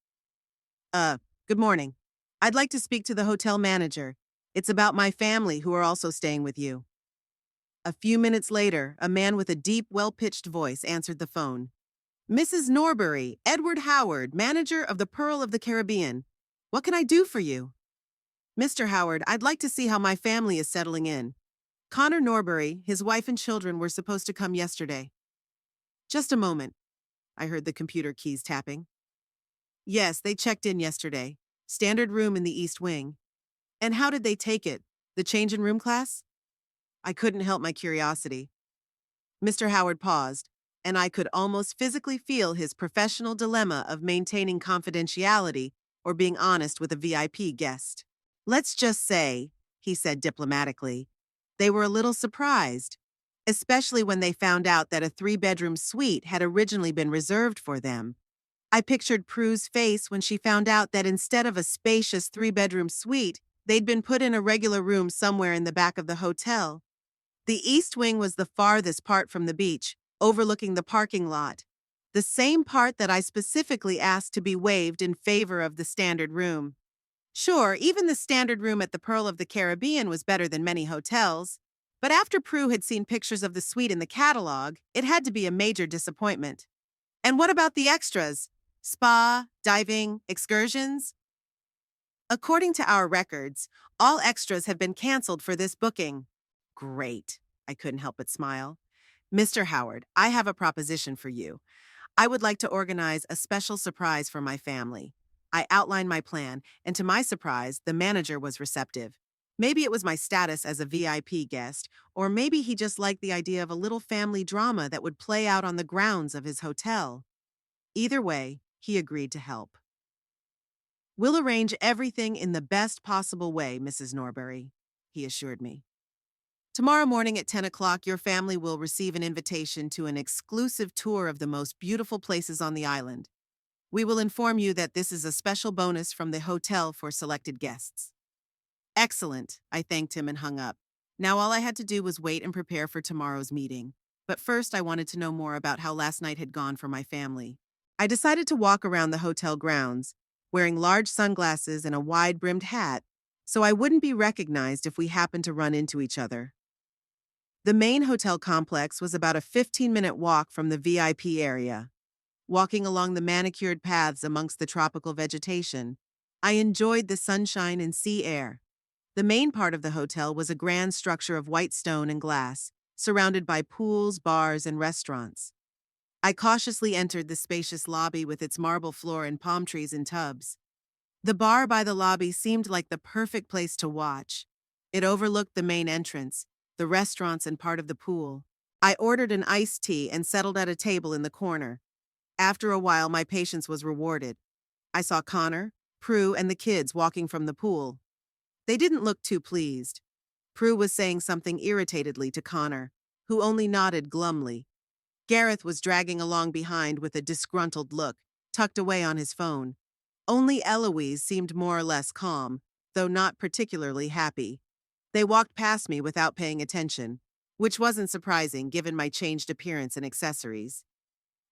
Speaker 1: Good morning. I'd like to speak to the hotel manager. It's about my family who are also staying with you." A few minutes later, a man with a deep, well-pitched voice answered the phone. "Mrs. Norbury, Edward Howard, manager of the Pearl of the Caribbean. What can I do for you?" "Mr. Howard, I'd like to see how my family is settling in. Connor Norbury, his wife and children were supposed to come yesterday." "Just a moment." I heard the computer keys tapping. "Yes, they checked in yesterday. Standard room in the East Wing." "And how did they take it? The change in room class?" I couldn't help my curiosity. Mr. Howard paused, and I could almost physically feel his professional dilemma of maintaining confidentiality or being honest with a VIP guest. "Let's just say," he said diplomatically, "they were a little surprised, especially when they found out that a 3-bedroom suite had originally been reserved for them. I pictured Prue's face when she found out that instead of a spacious 3-bedroom suite, they'd been put in a regular room somewhere in the back of the hotel. The East Wing was the farthest part from the beach, overlooking the parking lot, the same part that I specifically asked to be waived in favor of the standard room. Sure, even the standard room at the Pearl of the Caribbean was better than many hotels, but after Prue had seen pictures of the suite in the catalog, it had to be a major disappointment. And what about the extras? Spa, diving, excursions? According to our records, all extras have been canceled for this booking." "Great." I couldn't help but smile. "Mr. Howard, I have a proposition for you. I would like to organize a special surprise for my family." I outlined my plan, and to my surprise, the manager was receptive. Maybe it was my status as a VIP guest, or maybe he just liked the idea of a little family drama that would play out on the grounds of his hotel. Either way, he agreed to help. "We'll arrange everything in the best possible way, Mrs. Norbury," he assured me. "Tomorrow morning at 10 o'clock, your family will receive an invitation to an exclusive tour of the most beautiful places on the island. We will inform you that this is a special bonus from the hotel for selected guests." "Excellent," I thanked him and hung up. Now all I had to do was wait and prepare for tomorrow's meeting. But first I wanted to know more about how last night had gone for my family. I decided to walk around the hotel grounds, wearing large sunglasses and a wide-brimmed hat, so I wouldn't be recognized if we happened to run into each other. The main hotel complex was about a 15-minute walk from the VIP area. Walking along the manicured paths amongst the tropical vegetation, I enjoyed the sunshine and sea air. The main part of the hotel was a grand structure of white stone and glass, surrounded by pools, bars, and restaurants. I cautiously entered the spacious lobby with its marble floor and palm trees in tubs. The bar by the lobby seemed like the perfect place to watch. It overlooked the main entrance, the restaurants, and part of the pool. I ordered an iced tea and settled at a table in the corner, After a while, my patience was rewarded. I saw Connor, Prue, and the kids walking from the pool. They didn't look too pleased. Prue was saying something irritatedly to Connor, who only nodded glumly. Gareth was dragging along behind with a disgruntled look, tucked away on his phone. Only Eloise seemed more or less calm, though not particularly happy. They walked past me without paying attention, which wasn't surprising given my changed appearance and accessories.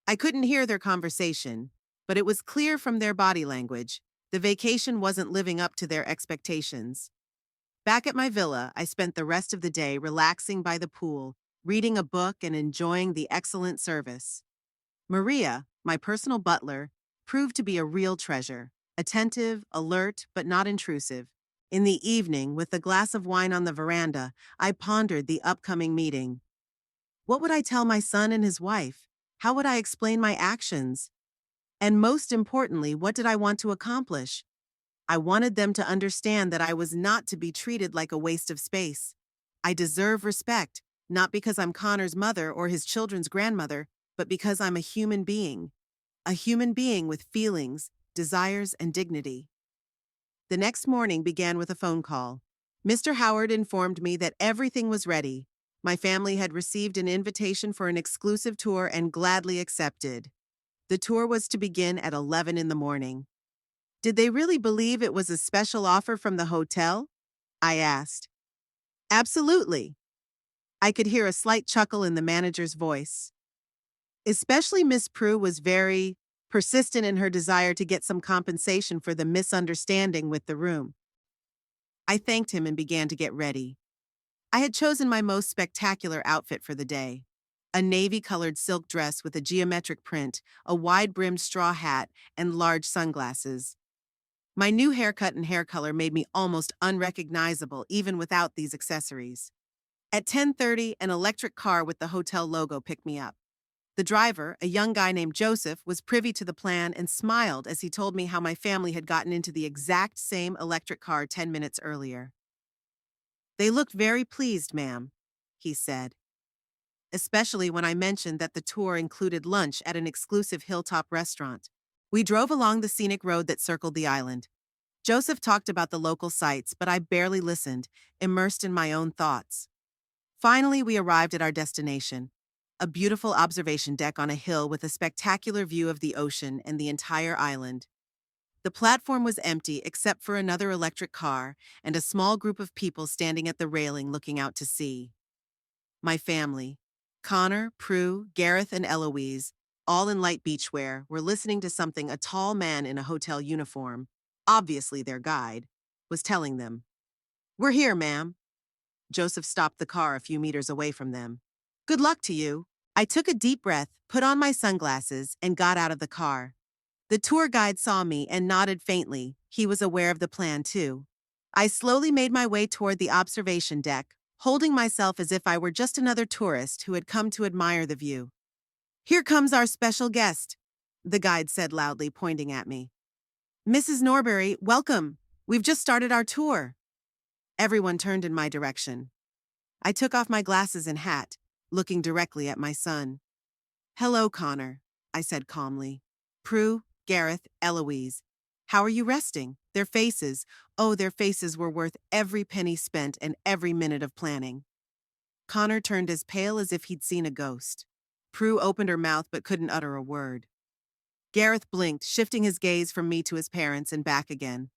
Speaker 1: I couldn't hear their conversation, but it was clear from their body language the vacation wasn't living up to their expectations. Back at my villa, I spent the rest of the day relaxing by the pool, reading a book and enjoying the excellent service. Maria, my personal butler, proved to be a real treasure, attentive, alert, but not intrusive. In the evening, with a glass of wine on the veranda, I pondered the upcoming meeting. What would I tell my son and his wife? How would I explain my actions? And most importantly, what did I want to accomplish? I wanted them to understand that I was not to be treated like a waste of space. I deserve respect, not because I'm Connor's mother or his children's grandmother, but because I'm a human being. A human being with feelings, desires, and dignity. The next morning began with a phone call. Mr. Howard informed me that everything was ready. My family had received an invitation for an exclusive tour and gladly accepted. The tour was to begin at 11 in the morning. Did they really believe it was a special offer from the hotel? I asked. Absolutely. I could hear a slight chuckle in the manager's voice. Especially Miss Prue was very persistent in her desire to get some compensation for the misunderstanding with the room. I thanked him and began to get ready. I had chosen my most spectacular outfit for the day. A navy-colored silk dress with a geometric print, a wide-brimmed straw hat, and large sunglasses. My new haircut and hair color made me almost unrecognizable even without these accessories. At 10:30, an electric car with the hotel logo picked me up. The driver, a young guy named Joseph, was privy to the plan and smiled as he told me how my family had gotten into the exact same electric car 10 minutes earlier. They looked very pleased, ma'am, he said. Especially when I mentioned that the tour included lunch at an exclusive hilltop restaurant. We drove along the scenic road that circled the island. Joseph talked about the local sights, but I barely listened, immersed in my own thoughts. Finally, we arrived at our destination, a beautiful observation deck on a hill with a spectacular view of the ocean and the entire island. The platform was empty except for another electric car and a small group of people standing at the railing looking out to sea. My family, Connor, Prue, Gareth, and Eloise, all in light beachwear, were listening to something a tall man in a hotel uniform, obviously their guide, was telling them. We're here, ma'am. Joseph stopped the car a few meters away from them. Good luck to you. I took a deep breath, put on my sunglasses, and got out of the car. The tour guide saw me and nodded faintly. He was aware of the plan, too. I slowly made my way toward the observation deck, holding myself as if I were just another tourist who had come to admire the view. Here comes our special guest, the guide said loudly, pointing at me. Mrs. Norbury, welcome. We've just started our tour. Everyone turned in my direction. I took off my glasses and hat, looking directly at my son. Hello, Connor, I said calmly. Prue, Gareth, Eloise. How are you resting? Their faces were worth every penny spent and every minute of planning. Connor turned as pale as if he'd seen a ghost. Prue opened her mouth but couldn't utter a word. Gareth blinked, shifting his gaze from me to his parents and back again.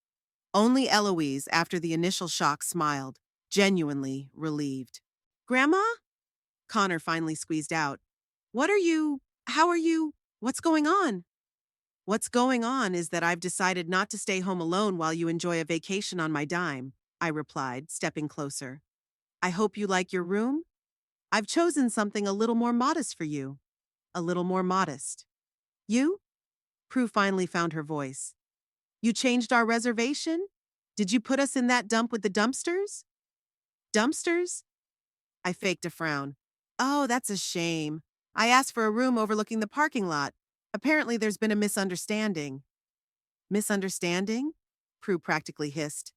Speaker 1: Only Eloise, after the initial shock, smiled, genuinely relieved. Grandma? Connor finally squeezed out. How are you? What's going on? What's going on is that I've decided not to stay home alone while you enjoy a vacation on my dime, I replied, stepping closer. I hope you like your room. I've chosen something a little more modest for you. A little more modest. You? Prue finally found her voice. You changed our reservation? Did you put us in that dump with the dumpsters? Dumpsters? I faked a frown. Oh, that's a shame. I asked for a room overlooking the parking lot. Apparently there's been a misunderstanding. Misunderstanding? Prue practically hissed.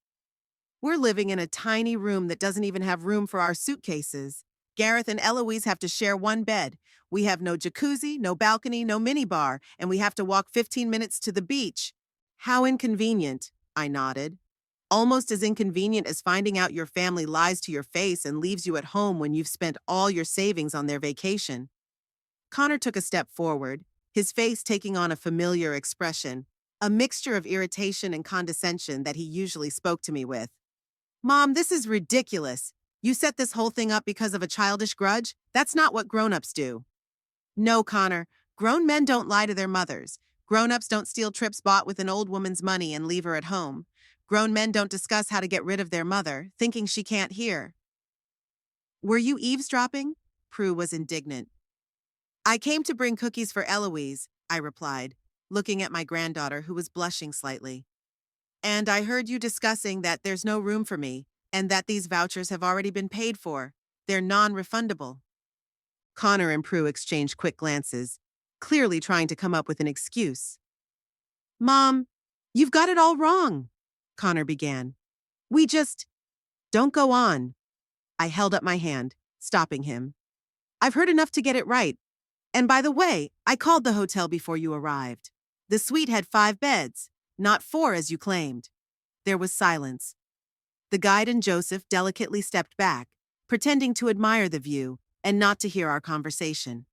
Speaker 1: We're living in a tiny room that doesn't even have room for our suitcases. Gareth and Eloise have to share one bed. We have no jacuzzi, no balcony, no minibar, and we have to walk 15 minutes to the beach. How inconvenient, I nodded. Almost as inconvenient as finding out your family lies to your face and leaves you at home when you've spent all your savings on their vacation. Connor took a step forward, his face taking on a familiar expression, a mixture of irritation and condescension that he usually spoke to me with. Mom, this is ridiculous. You set this whole thing up because of a childish grudge? That's not what grown-ups do. No, Connor, grown men don't lie to their mothers. Grown-ups don't steal trips bought with an old woman's money and leave her at home. Grown men don't discuss how to get rid of their mother, thinking she can't hear. Were you eavesdropping? Prue was indignant. I came to bring cookies for Eloise, I replied, looking at my granddaughter who was blushing slightly. And I heard you discussing that there's no room for me, and that these vouchers have already been paid for. They're non-refundable. Connor and Prue exchanged quick glances, clearly trying to come up with an excuse. Mom, you've got it all wrong, Connor began. Don't go on. I held up my hand, stopping him. I've heard enough to get it right. And by the way, I called the hotel before you arrived. The suite had 5 beds, not 4 as you claimed. There was silence. The guide and Joseph delicately stepped back, pretending to admire the view and not to hear our conversation.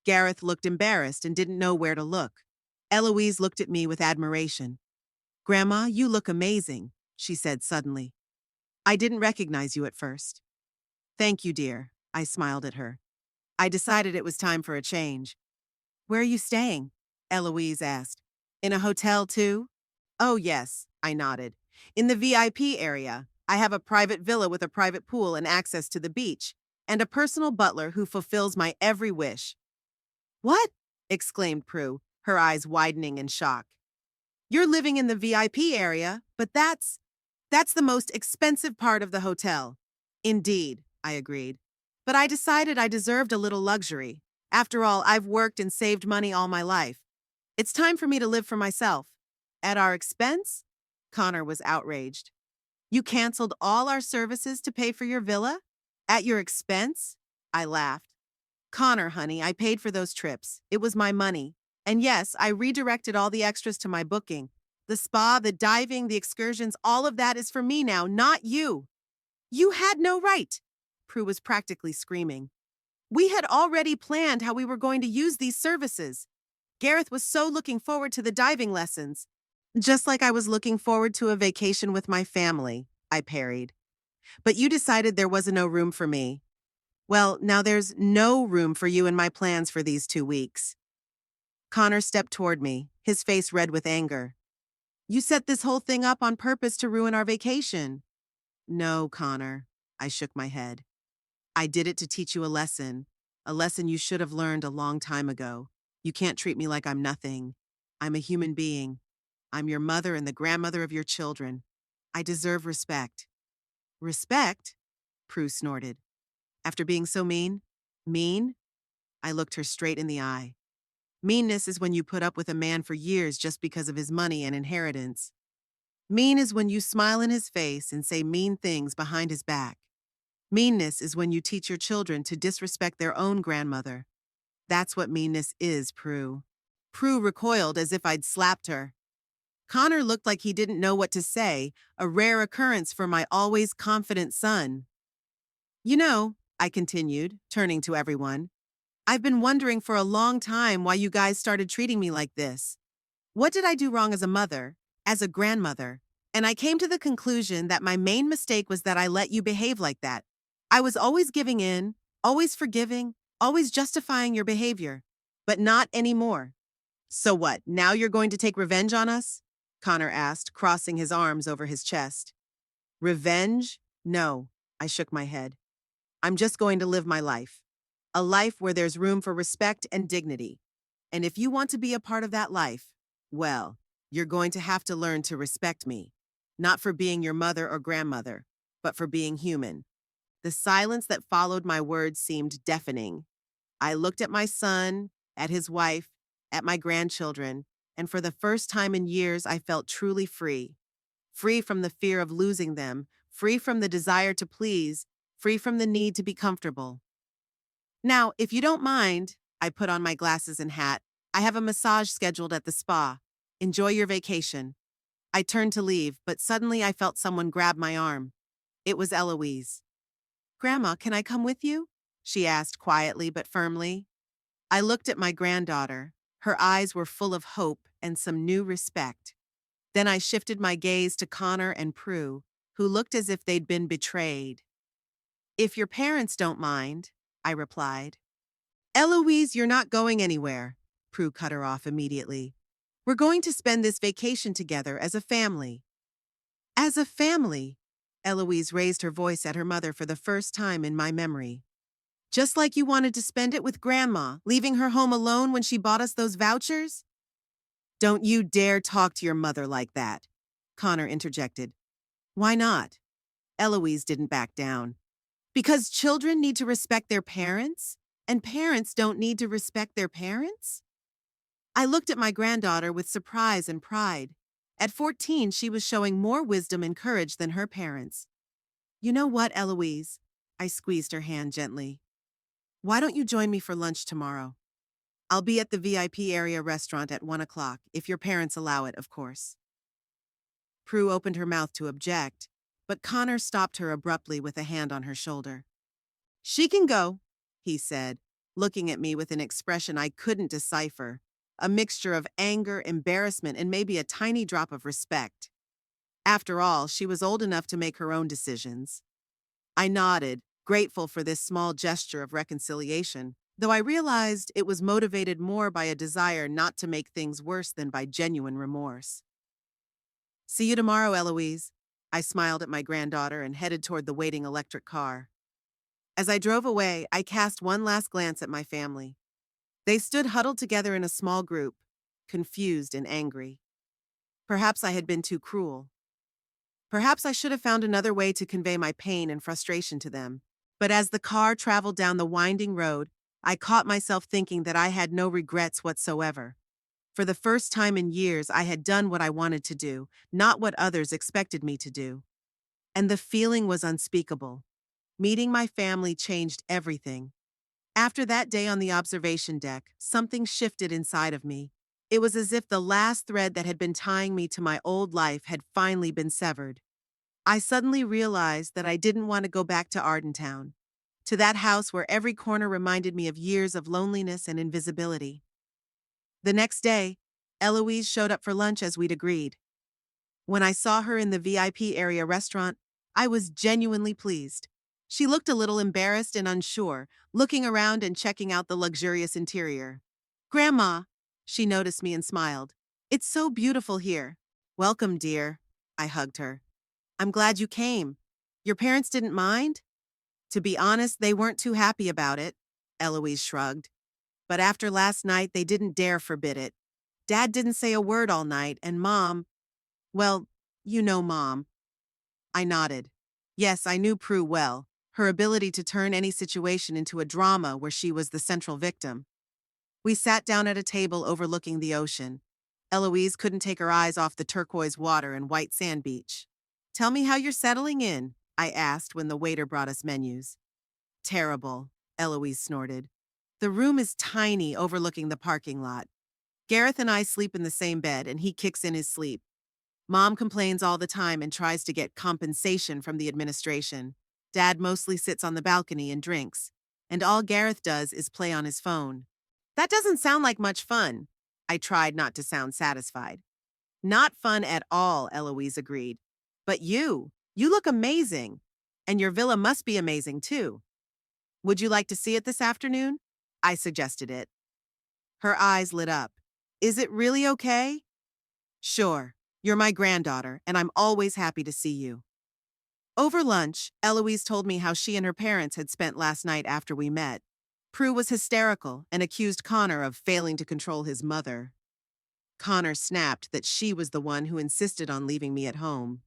Speaker 1: Gareth looked embarrassed and didn't know where to look. Eloise looked at me with admiration. Grandma, you look amazing, she said suddenly. I didn't recognize you at first. Thank you, dear, I smiled at her. I decided it was time for a change. Where are you staying? Eloise asked. In a hotel, too? Oh, yes, I nodded. In the VIP area, I have a private villa with a private pool and access to the beach, and a personal butler who fulfills my every wish. What? Exclaimed Prue, her eyes widening in shock. You're living in the VIP area, but that's the most expensive part of the hotel. Indeed, I agreed. But I decided I deserved a little luxury. After all, I've worked and saved money all my life. It's time for me to live for myself. At our expense? Connor was outraged. You canceled all our services to pay for your villa? At your expense? I laughed. Connor, honey, I paid for those trips. It was my money. And yes, I redirected all the extras to my booking. The spa, the diving, the excursions, all of that is for me now, not you. You had no right. Prue was practically screaming. We had already planned how we were going to use these services. Gareth was so looking forward to the diving lessons. Just like I was looking forward to a vacation with my family, I parried. But you decided there wasn't no room for me. Well, now there's no room for you in my plans for these 2 weeks. Connor stepped toward me, his face red with anger. You set this whole thing up on purpose to ruin our vacation. No, Connor, I shook my head. I did it to teach you a lesson you should have learned a long time ago. You can't treat me like I'm nothing. I'm a human being. I'm your mother and the grandmother of your children. I deserve respect. Respect? Prue snorted. After being so mean? Mean? I looked her straight in the eye. Meanness is when you put up with a man for years just because of his money and inheritance. Mean is when you smile in his face and say mean things behind his back. Meanness is when you teach your children to disrespect their own grandmother. That's what meanness is, Prue. Prue recoiled as if I'd slapped her. Connor looked like he didn't know what to say, a rare occurrence for my always confident son. You know, I continued, turning to everyone, I've been wondering for a long time why you guys started treating me like this. What did I do wrong as a mother, as a grandmother? And I came to the conclusion that my main mistake was that I let you behave like that. I was always giving in, always forgiving, always justifying your behavior. But not anymore. So what, now you're going to take revenge on us? Connor asked, crossing his arms over his chest. Revenge? No, I shook my head. I'm just going to live my life. A life where there's room for respect and dignity. And if you want to be a part of that life, well, you're going to have to learn to respect me. Not for being your mother or grandmother, but for being human. The silence that followed my words seemed deafening. I looked at my son, at his wife, at my grandchildren, and for the first time in years I felt truly free. Free from the fear of losing them, free from the desire to please, free from the need to be comfortable. Now, if you don't mind, I put on my glasses and hat. I have a massage scheduled at the spa. Enjoy your vacation. I turned to leave, but suddenly I felt someone grab my arm. It was Eloise. Grandma, can I come with you? She asked quietly but firmly. I looked at my granddaughter. Her eyes were full of hope and some new respect. Then I shifted my gaze to Connor and Prue, who looked as if they'd been betrayed. If your parents don't mind, I replied. Eloise, you're not going anywhere, Prue cut her off immediately. We're going to spend this vacation together as a family. As a family, Eloise raised her voice at her mother for the first time in my memory. Just like you wanted to spend it with Grandma, leaving her home alone when she bought us those vouchers? Don't you dare talk to your mother like that, Connor interjected. Why not? Eloise didn't back down. Because children need to respect their parents, and parents don't need to respect their parents? I looked at my granddaughter with surprise and pride. At 14, she was showing more wisdom and courage than her parents. You know what, Eloise? I squeezed her hand gently. Why don't you join me for lunch tomorrow? I'll be at the VIP area restaurant at 1 o'clock, if your parents allow it, of course. Prue opened her mouth to object, but Connor stopped her abruptly with a hand on her shoulder. She can go, he said, looking at me with an expression I couldn't decipher, a mixture of anger, embarrassment, and maybe a tiny drop of respect. After all, she was old enough to make her own decisions. I nodded, grateful for this small gesture of reconciliation, though I realized it was motivated more by a desire not to make things worse than by genuine remorse. See you tomorrow, Eloise. I smiled at my granddaughter and headed toward the waiting electric car. As I drove away, I cast one last glance at my family. They stood huddled together in a small group, confused and angry. Perhaps I had been too cruel. Perhaps I should have found another way to convey my pain and frustration to them. But as the car traveled down the winding road, I caught myself thinking that I had no regrets whatsoever. For the first time in years, I had done what I wanted to do, not what others expected me to do. And the feeling was unspeakable. Meeting my family changed everything. After that day on the observation deck, something shifted inside of me. It was as if the last thread that had been tying me to my old life had finally been severed. I suddenly realized that I didn't want to go back to Ardentown, to that house where every corner reminded me of years of loneliness and invisibility. The next day, Eloise showed up for lunch as we'd agreed. When I saw her in the VIP area restaurant, I was genuinely pleased. She looked a little embarrassed and unsure, looking around and checking out the luxurious interior. Grandma, she noticed me and smiled. It's so beautiful here. Welcome, dear. I hugged her. I'm glad you came. Your parents didn't mind? To be honest, they weren't too happy about it, Eloise shrugged. But after last night, they didn't dare forbid it. Dad didn't say a word all night, and Mom, well, you know Mom. I nodded. Yes, I knew Prue well, her ability to turn any situation into a drama where she was the central victim. We sat down at a table overlooking the ocean. Eloise couldn't take her eyes off the turquoise water and white sand beach. Tell me how you're settling in, I asked when the waiter brought us menus. Terrible, Eloise snorted. The room is tiny, overlooking the parking lot. Gareth and I sleep in the same bed, and he kicks in his sleep. Mom complains all the time and tries to get compensation from the administration. Dad mostly sits on the balcony and drinks, and all Gareth does is play on his phone. That doesn't sound like much fun. I tried not to sound satisfied. Not fun at all, Eloise agreed. But you look amazing. And your villa must be amazing too. Would you like to see it this afternoon? I suggested it. Her eyes lit up. Is it really okay? Sure. You're my granddaughter, and I'm always happy to see you. Over lunch, Eloise told me how she and her parents had spent last night after we met. Prue was hysterical and accused Connor of failing to control his mother. Connor snapped that she was the one who insisted on leaving me at home.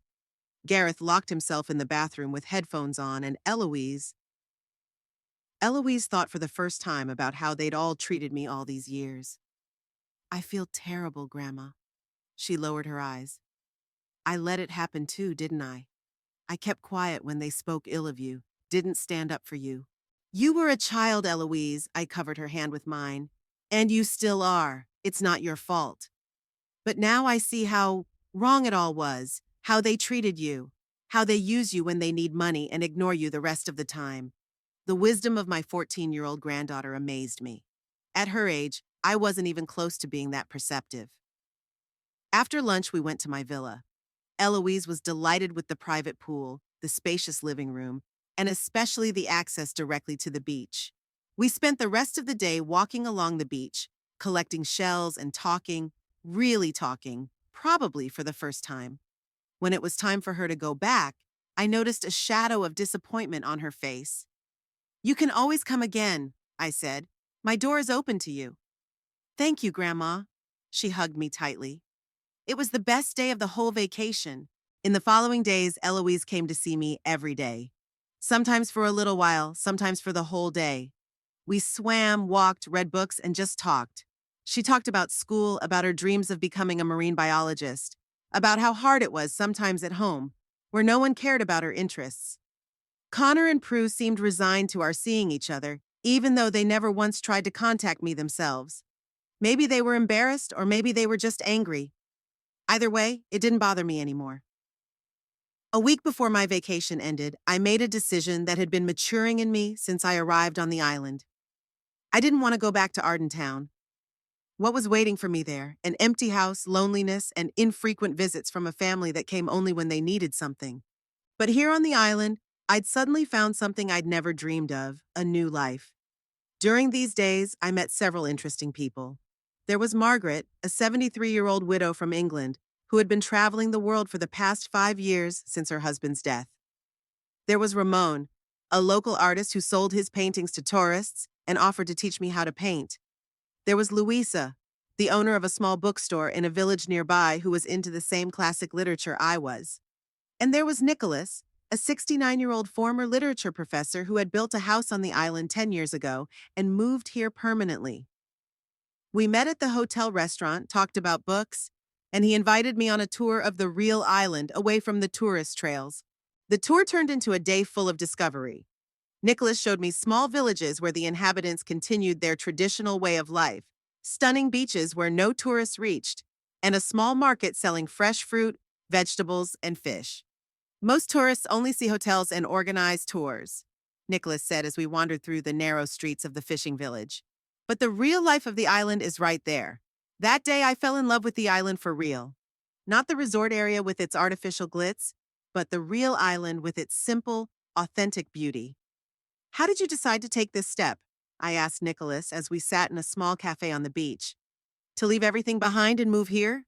Speaker 1: Gareth locked himself in the bathroom with headphones on, and Eloise thought for the first time about how they'd all treated me all these years. I feel terrible, Grandma. She lowered her eyes. I let it happen too, didn't I? I kept quiet when they spoke ill of you, didn't stand up for you. You were a child, Eloise, I covered her hand with mine. And you still are. It's not your fault. But now I see how wrong it all was, how they treated you, how they use you when they need money and ignore you the rest of the time. The wisdom of my 14-year-old granddaughter amazed me. At her age, I wasn't even close to being that perceptive. After lunch, we went to my villa. Eloise was delighted with the private pool, the spacious living room, and especially the access directly to the beach. We spent the rest of the day walking along the beach, collecting shells and talking, really talking, probably for the first time. When it was time for her to go back, I noticed a shadow of disappointment on her face. You can always come again, I said. My door is open to you. Thank you, Grandma. She hugged me tightly. It was the best day of the whole vacation. In the following days, Eloise came to see me every day. Sometimes for a little while, sometimes for the whole day. We swam, walked, read books, and just talked. She talked about school, about her dreams of becoming a marine biologist, about how hard it was sometimes at home, where no one cared about her interests. Connor and Prue seemed resigned to our seeing each other, even though they never once tried to contact me themselves. Maybe they were embarrassed, or maybe they were just angry. Either way, it didn't bother me anymore. A week before my vacation ended, I made a decision that had been maturing in me since I arrived on the island. I didn't want to go back to Ardentown. What was waiting for me there? An empty house, loneliness, and infrequent visits from a family that came only when they needed something. But here on the island, I'd suddenly found something I'd never dreamed of, a new life. During these days, I met several interesting people. There was Margaret, a 73-year-old widow from England, who had been traveling the world for the past 5 years since her husband's death. There was Ramon, a local artist who sold his paintings to tourists and offered to teach me how to paint. There was Louisa, the owner of a small bookstore in a village nearby who was into the same classic literature I was. And there was Nicholas, a 69-year-old former literature professor who had built a house on the island 10 years ago and moved here permanently. We met at the hotel restaurant, talked about books, and he invited me on a tour of the real island away from the tourist trails. The tour turned into a day full of discovery. Nicholas showed me small villages where the inhabitants continued their traditional way of life, stunning beaches where no tourists reached, and a small market selling fresh fruit, vegetables, and fish. Most tourists only see hotels and organized tours, Nicholas said as we wandered through the narrow streets of the fishing village. But the real life of the island is right there. That day I fell in love with the island for real. Not the resort area with its artificial glitz, but the real island with its simple, authentic beauty. How did you decide to take this step? I asked Nicholas as we sat in a small cafe on the beach. To leave everything behind and move here?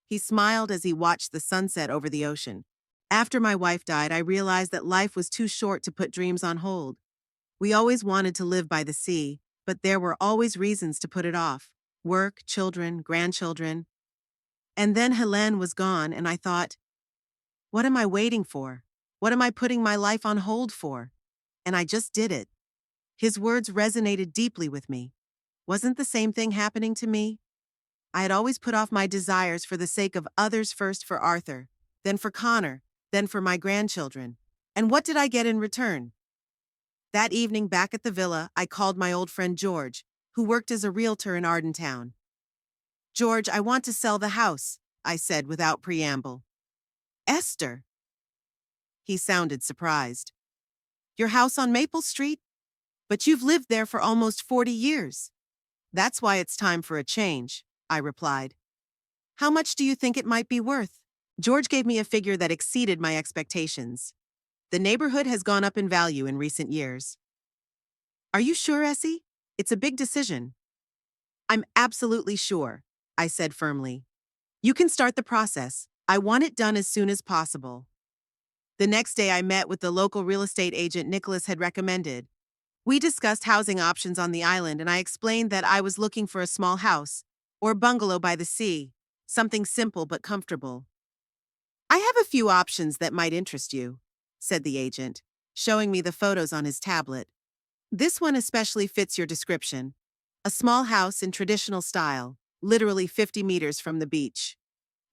Speaker 1: He smiled as he watched the sunset over the ocean. After my wife died, I realized that life was too short to put dreams on hold. We always wanted to live by the sea, but there were always reasons to put it off. Work, children, grandchildren. And then Helene was gone, and I thought, what am I waiting for? What am I putting my life on hold for? And I just did it. His words resonated deeply with me. Wasn't the same thing happening to me? I had always put off my desires for the sake of others, first for Arthur, then for Connor, then for my grandchildren. And what did I get in return? That evening back at the villa, I called my old friend George, who worked as a realtor in Ardentown. George, I want to sell the house, I said without preamble. Esther. He sounded surprised. Your house on Maple Street? But you've lived there for almost 40 years. That's why it's time for a change, I replied. How much do you think it might be worth? George gave me a figure that exceeded my expectations. The neighborhood has gone up in value in recent years. Are you sure, Essie? It's a big decision. I'm absolutely sure, I said firmly. You can start the process. I want it done as soon as possible. The next day I met with the local real estate agent Nicholas had recommended. We discussed housing options on the island, and I explained that I was looking for a small house, or bungalow by the sea, something simple but comfortable. I have a few options that might interest you, said the agent, showing me the photos on his tablet. This one especially fits your description. A small house in traditional style, literally 50 meters from the beach.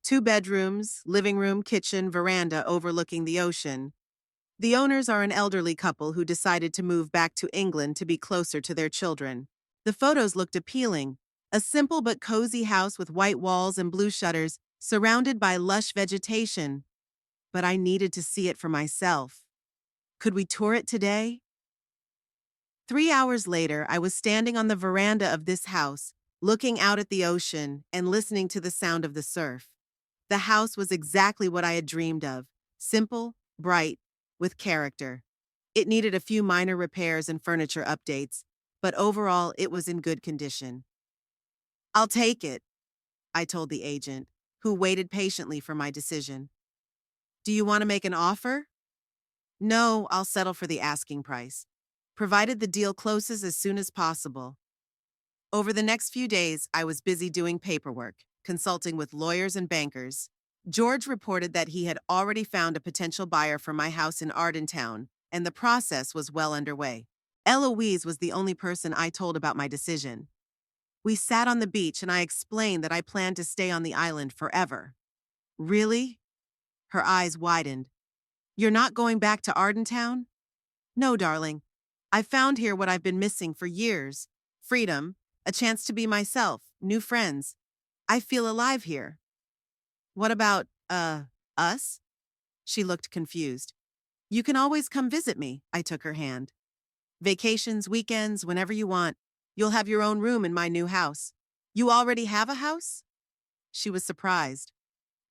Speaker 1: 2 bedrooms, living room, kitchen, veranda overlooking the ocean. The owners are an elderly couple who decided to move back to England to be closer to their children. The photos looked appealing. A simple but cozy house with white walls and blue shutters, surrounded by lush vegetation. But I needed to see it for myself. Could we tour it today? 3 hours later, I was standing on the veranda of this house, looking out at the ocean and listening to the sound of the surf. The house was exactly what I had dreamed of: simple, bright, with character. It needed a few minor repairs and furniture updates, but overall, it was in good condition. "I'll take it," I told the agent, who waited patiently for my decision. "Do you want to make an offer?" "No, I'll settle for the asking price, provided the deal closes as soon as possible." Over the next few days, I was busy doing paperwork, consulting with lawyers and bankers. George reported that he had already found a potential buyer for my house in Ardentown, and the process was well underway. Eloise was the only person I told about my decision. We sat on the beach and I explained that I planned to stay on the island forever. "Really?" Her eyes widened. "You're not going back to Ardentown?" "No, darling. I found here what I've been missing for years: freedom, a chance to be myself, new friends. I feel alive here." "What about, us?" She looked confused. "You can always come visit me," I took her hand. "Vacations, weekends, whenever you want. You'll have your own room in my new house." "You already have a house?" She was surprised.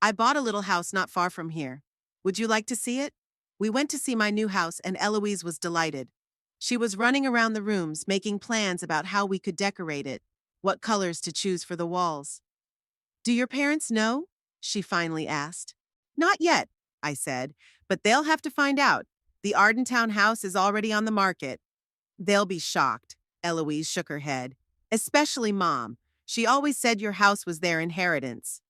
Speaker 1: "I bought a little house not far from here. Would you like to see it?" We went to see my new house and Eloise was delighted. She was running around the rooms, making plans about how we could decorate it, what colors to choose for the walls. "Do your parents know?" she finally asked. "Not yet," I said, "but they'll have to find out. The Ardentown house is already on the market." "They'll be shocked," Eloise shook her head. "Especially Mom. She always said your house was their inheritance."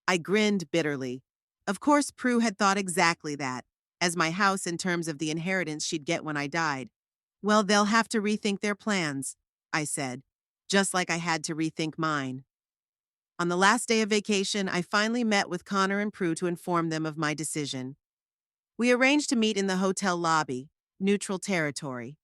Speaker 1: I grinned bitterly. Of course, Prue had thought exactly that, as my house in terms of the inheritance she'd get when I died. "Well, they'll have to rethink their plans," I said, just like I had to rethink mine. On the last day of vacation, I finally met with Connor and Prue to inform them of my decision. We arranged to meet in the hotel lobby, neutral territory.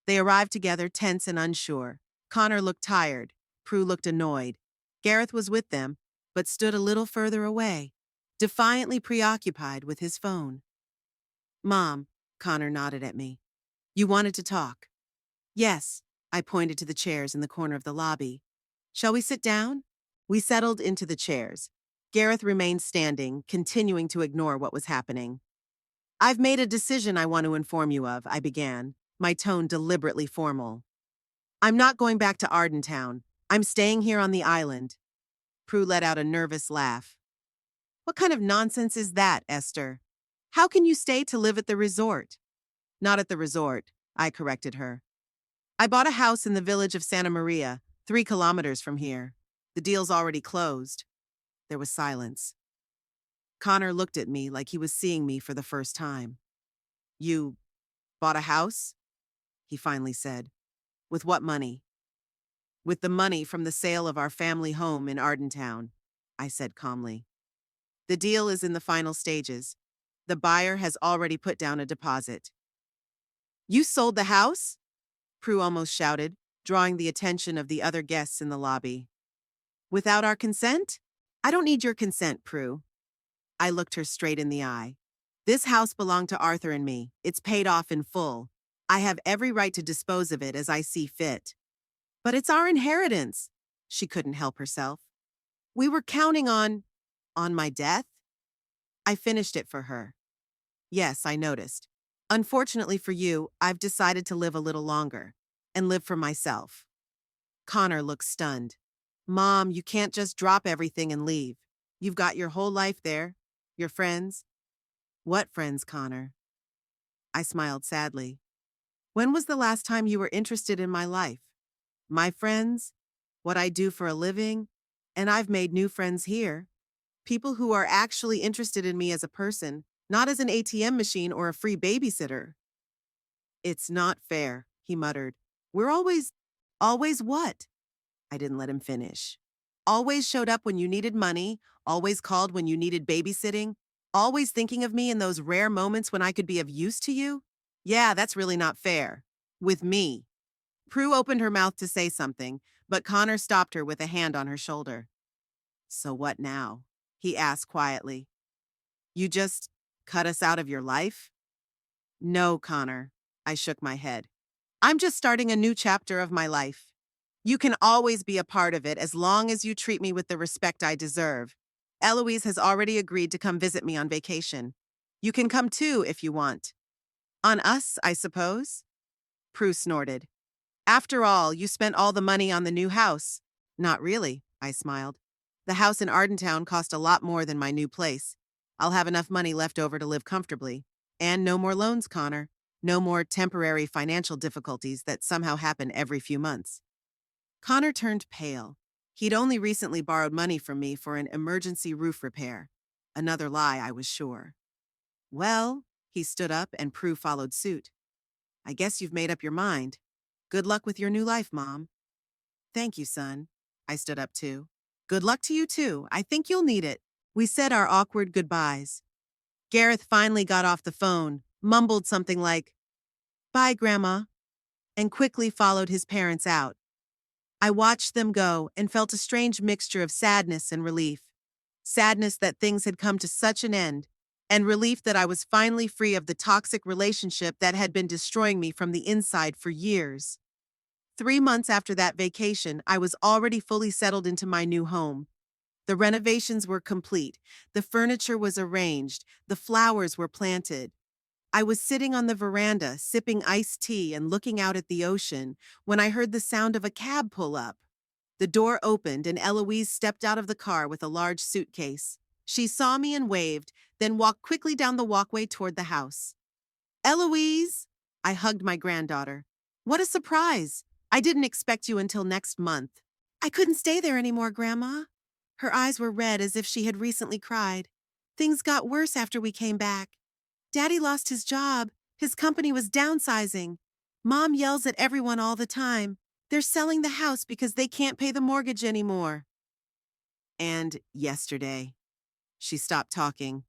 Speaker 1: They arrived together, tense and unsure. Connor looked tired. Prue looked annoyed. Gareth was with them, but stood a little further away, defiantly preoccupied with his phone. "Mom," Connor nodded at me. "You wanted to talk?" "Yes," I pointed to the chairs in the corner of the lobby. "Shall we sit down?" We settled into the chairs. Gareth remained standing, continuing to ignore what was happening. "I've made a decision I want to inform you of," I began, my tone deliberately formal. "I'm not going back to Ardentown. I'm staying here on the island." Prue let out a nervous laugh. "What kind of nonsense is that, Esther? How can you stay to live at the resort?" "Not at the resort," I corrected her. "I bought a house in the village of Santa Maria, 3 kilometers from here. The deal's already closed." There was silence. Connor looked at me like he was seeing me for the first time. "You bought a house?" he finally said. "With what money?" "With the money from the sale of our family home in Ardentown," I said calmly. "The deal is in the final stages. The buyer has already put down a deposit." "You sold the house?" Prue almost shouted, drawing the attention of the other guests in the lobby. "Without our consent?" "I don't need your consent, Prue." I looked her straight in the eye. "This house belonged to Arthur and me. It's paid off in full. I have every right to dispose of it as I see fit." "But it's our inheritance." She couldn't help herself. "We were counting on my death?" I finished it for her. "Yes, I noticed. Unfortunately for you, I've decided to live a little longer and live for myself." Connor looked stunned. "Mom, you can't just drop everything and leave. You've got your whole life there. Your friends." "What friends, Connor?" I smiled sadly. "When was the last time you were interested in my life? My friends? What I do for a living? And I've made new friends here. People who are actually interested in me as a person, not as an ATM machine or a free babysitter." "It's not fair," he muttered. "We're always what?" I didn't let him finish. "Always showed up when you needed money, always called when you needed babysitting. Always thinking of me in those rare moments when I could be of use to you? Yeah, that's really not fair. With me. Prue opened her mouth to say something, but Connor stopped her with a hand on her shoulder. So what now? He asked quietly. You just cut us out of your life? No, Connor. I shook my head. I'm just starting a new chapter of my life. You can always be a part of it as long as you treat me with the respect I deserve. Eloise has already agreed to come visit me on vacation. You can come too if you want. On us, I suppose? Prue snorted. After all, you spent all the money on the new house. Not really, I smiled. The house in Ardentown cost a lot more than my new place. I'll have enough money left over to live comfortably. And no more loans, Connor. No more temporary financial difficulties that somehow happen every few months. Connor turned pale. He'd only recently borrowed money from me for an emergency roof repair. Another lie, I was sure. Well, he stood up and Prue followed suit. I guess you've made up your mind. Good luck with your new life, Mom. Thank you, son. I stood up too. Good luck to you too. I think you'll need it. We said our awkward goodbyes. Gareth finally got off the phone, mumbled something like, Bye, Grandma, and quickly followed his parents out. I watched them go and felt a strange mixture of sadness and relief. Sadness that things had come to such an end, and relief that I was finally free of the toxic relationship that had been destroying me from the inside for years. 3 months after that vacation, I was already fully settled into my new home. The renovations were complete, the furniture was arranged, the flowers were planted. I was sitting on the veranda, sipping iced tea and looking out at the ocean, when I heard the sound of a cab pull up. The door opened and Eloise stepped out of the car with a large suitcase. She saw me and waved, then walked quickly down the walkway toward the house. Eloise! I hugged my granddaughter. What a surprise! I didn't expect you until next month. I couldn't stay there anymore, Grandma. Her eyes were red as if she had recently cried. Things got worse after we came back. Daddy lost his job. His company was downsizing. Mom yells at everyone all the time. They're selling the house because they can't pay the mortgage anymore. And yesterday. She stopped talking.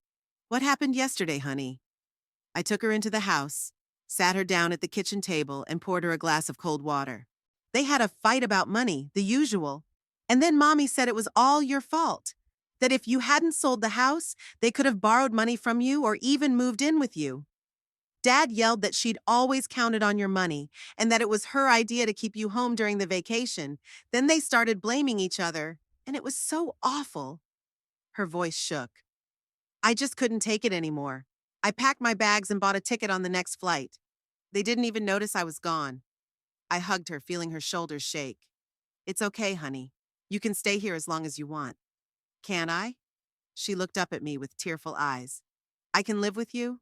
Speaker 1: What happened yesterday, honey? I took her into the house, sat her down at the kitchen table, and poured her a glass of cold water. They had a fight about money, the usual. And then Mommy said it was all your fault. That if you hadn't sold the house, they could have borrowed money from you or even moved in with you. Dad yelled that she'd always counted on your money and that it was her idea to keep you home during the vacation. Then they started blaming each other, and it was so awful. Her voice shook. I just couldn't take it anymore. I packed my bags and bought a ticket on the next flight. They didn't even notice I was gone. I hugged her, feeling her shoulders shake. It's okay, honey. You can stay here as long as you want. Can I? She looked up at me with tearful eyes. I can live with you?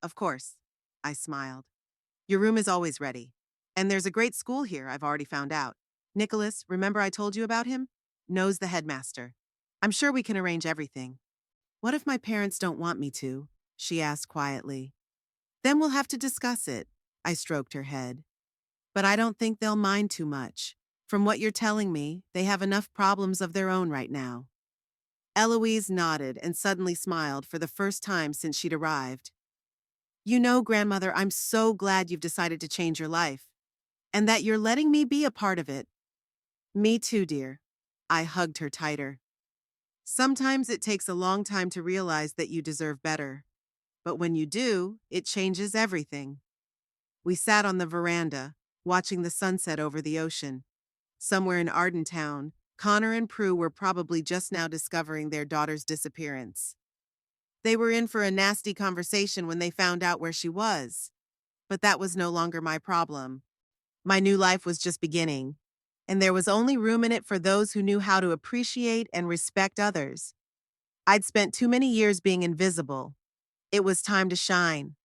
Speaker 1: Of course. I smiled. Your room is always ready. And there's a great school here, I've already found out. Nicholas, remember I told you about him? Knows the headmaster. I'm sure we can arrange everything. What if my parents don't want me to? She asked quietly. Then we'll have to discuss it. I stroked her head. But I don't think they'll mind too much. From what you're telling me, they have enough problems of their own right now. Eloise nodded and suddenly smiled for the first time since she'd arrived. You know, Grandmother, I'm so glad you've decided to change your life, and that you're letting me be a part of it. Me too, dear. I hugged her tighter. Sometimes it takes a long time to realize that you deserve better, but when you do, it changes everything. We sat on the veranda, watching the sunset over the ocean. Somewhere in Ardentown, Connor and Prue were probably just now discovering their daughter's disappearance. They were in for a nasty conversation when they found out where she was. But that was no longer my problem. My new life was just beginning, and there was only room in it for those who knew how to appreciate and respect others. I'd spent too many years being invisible. It was time to shine.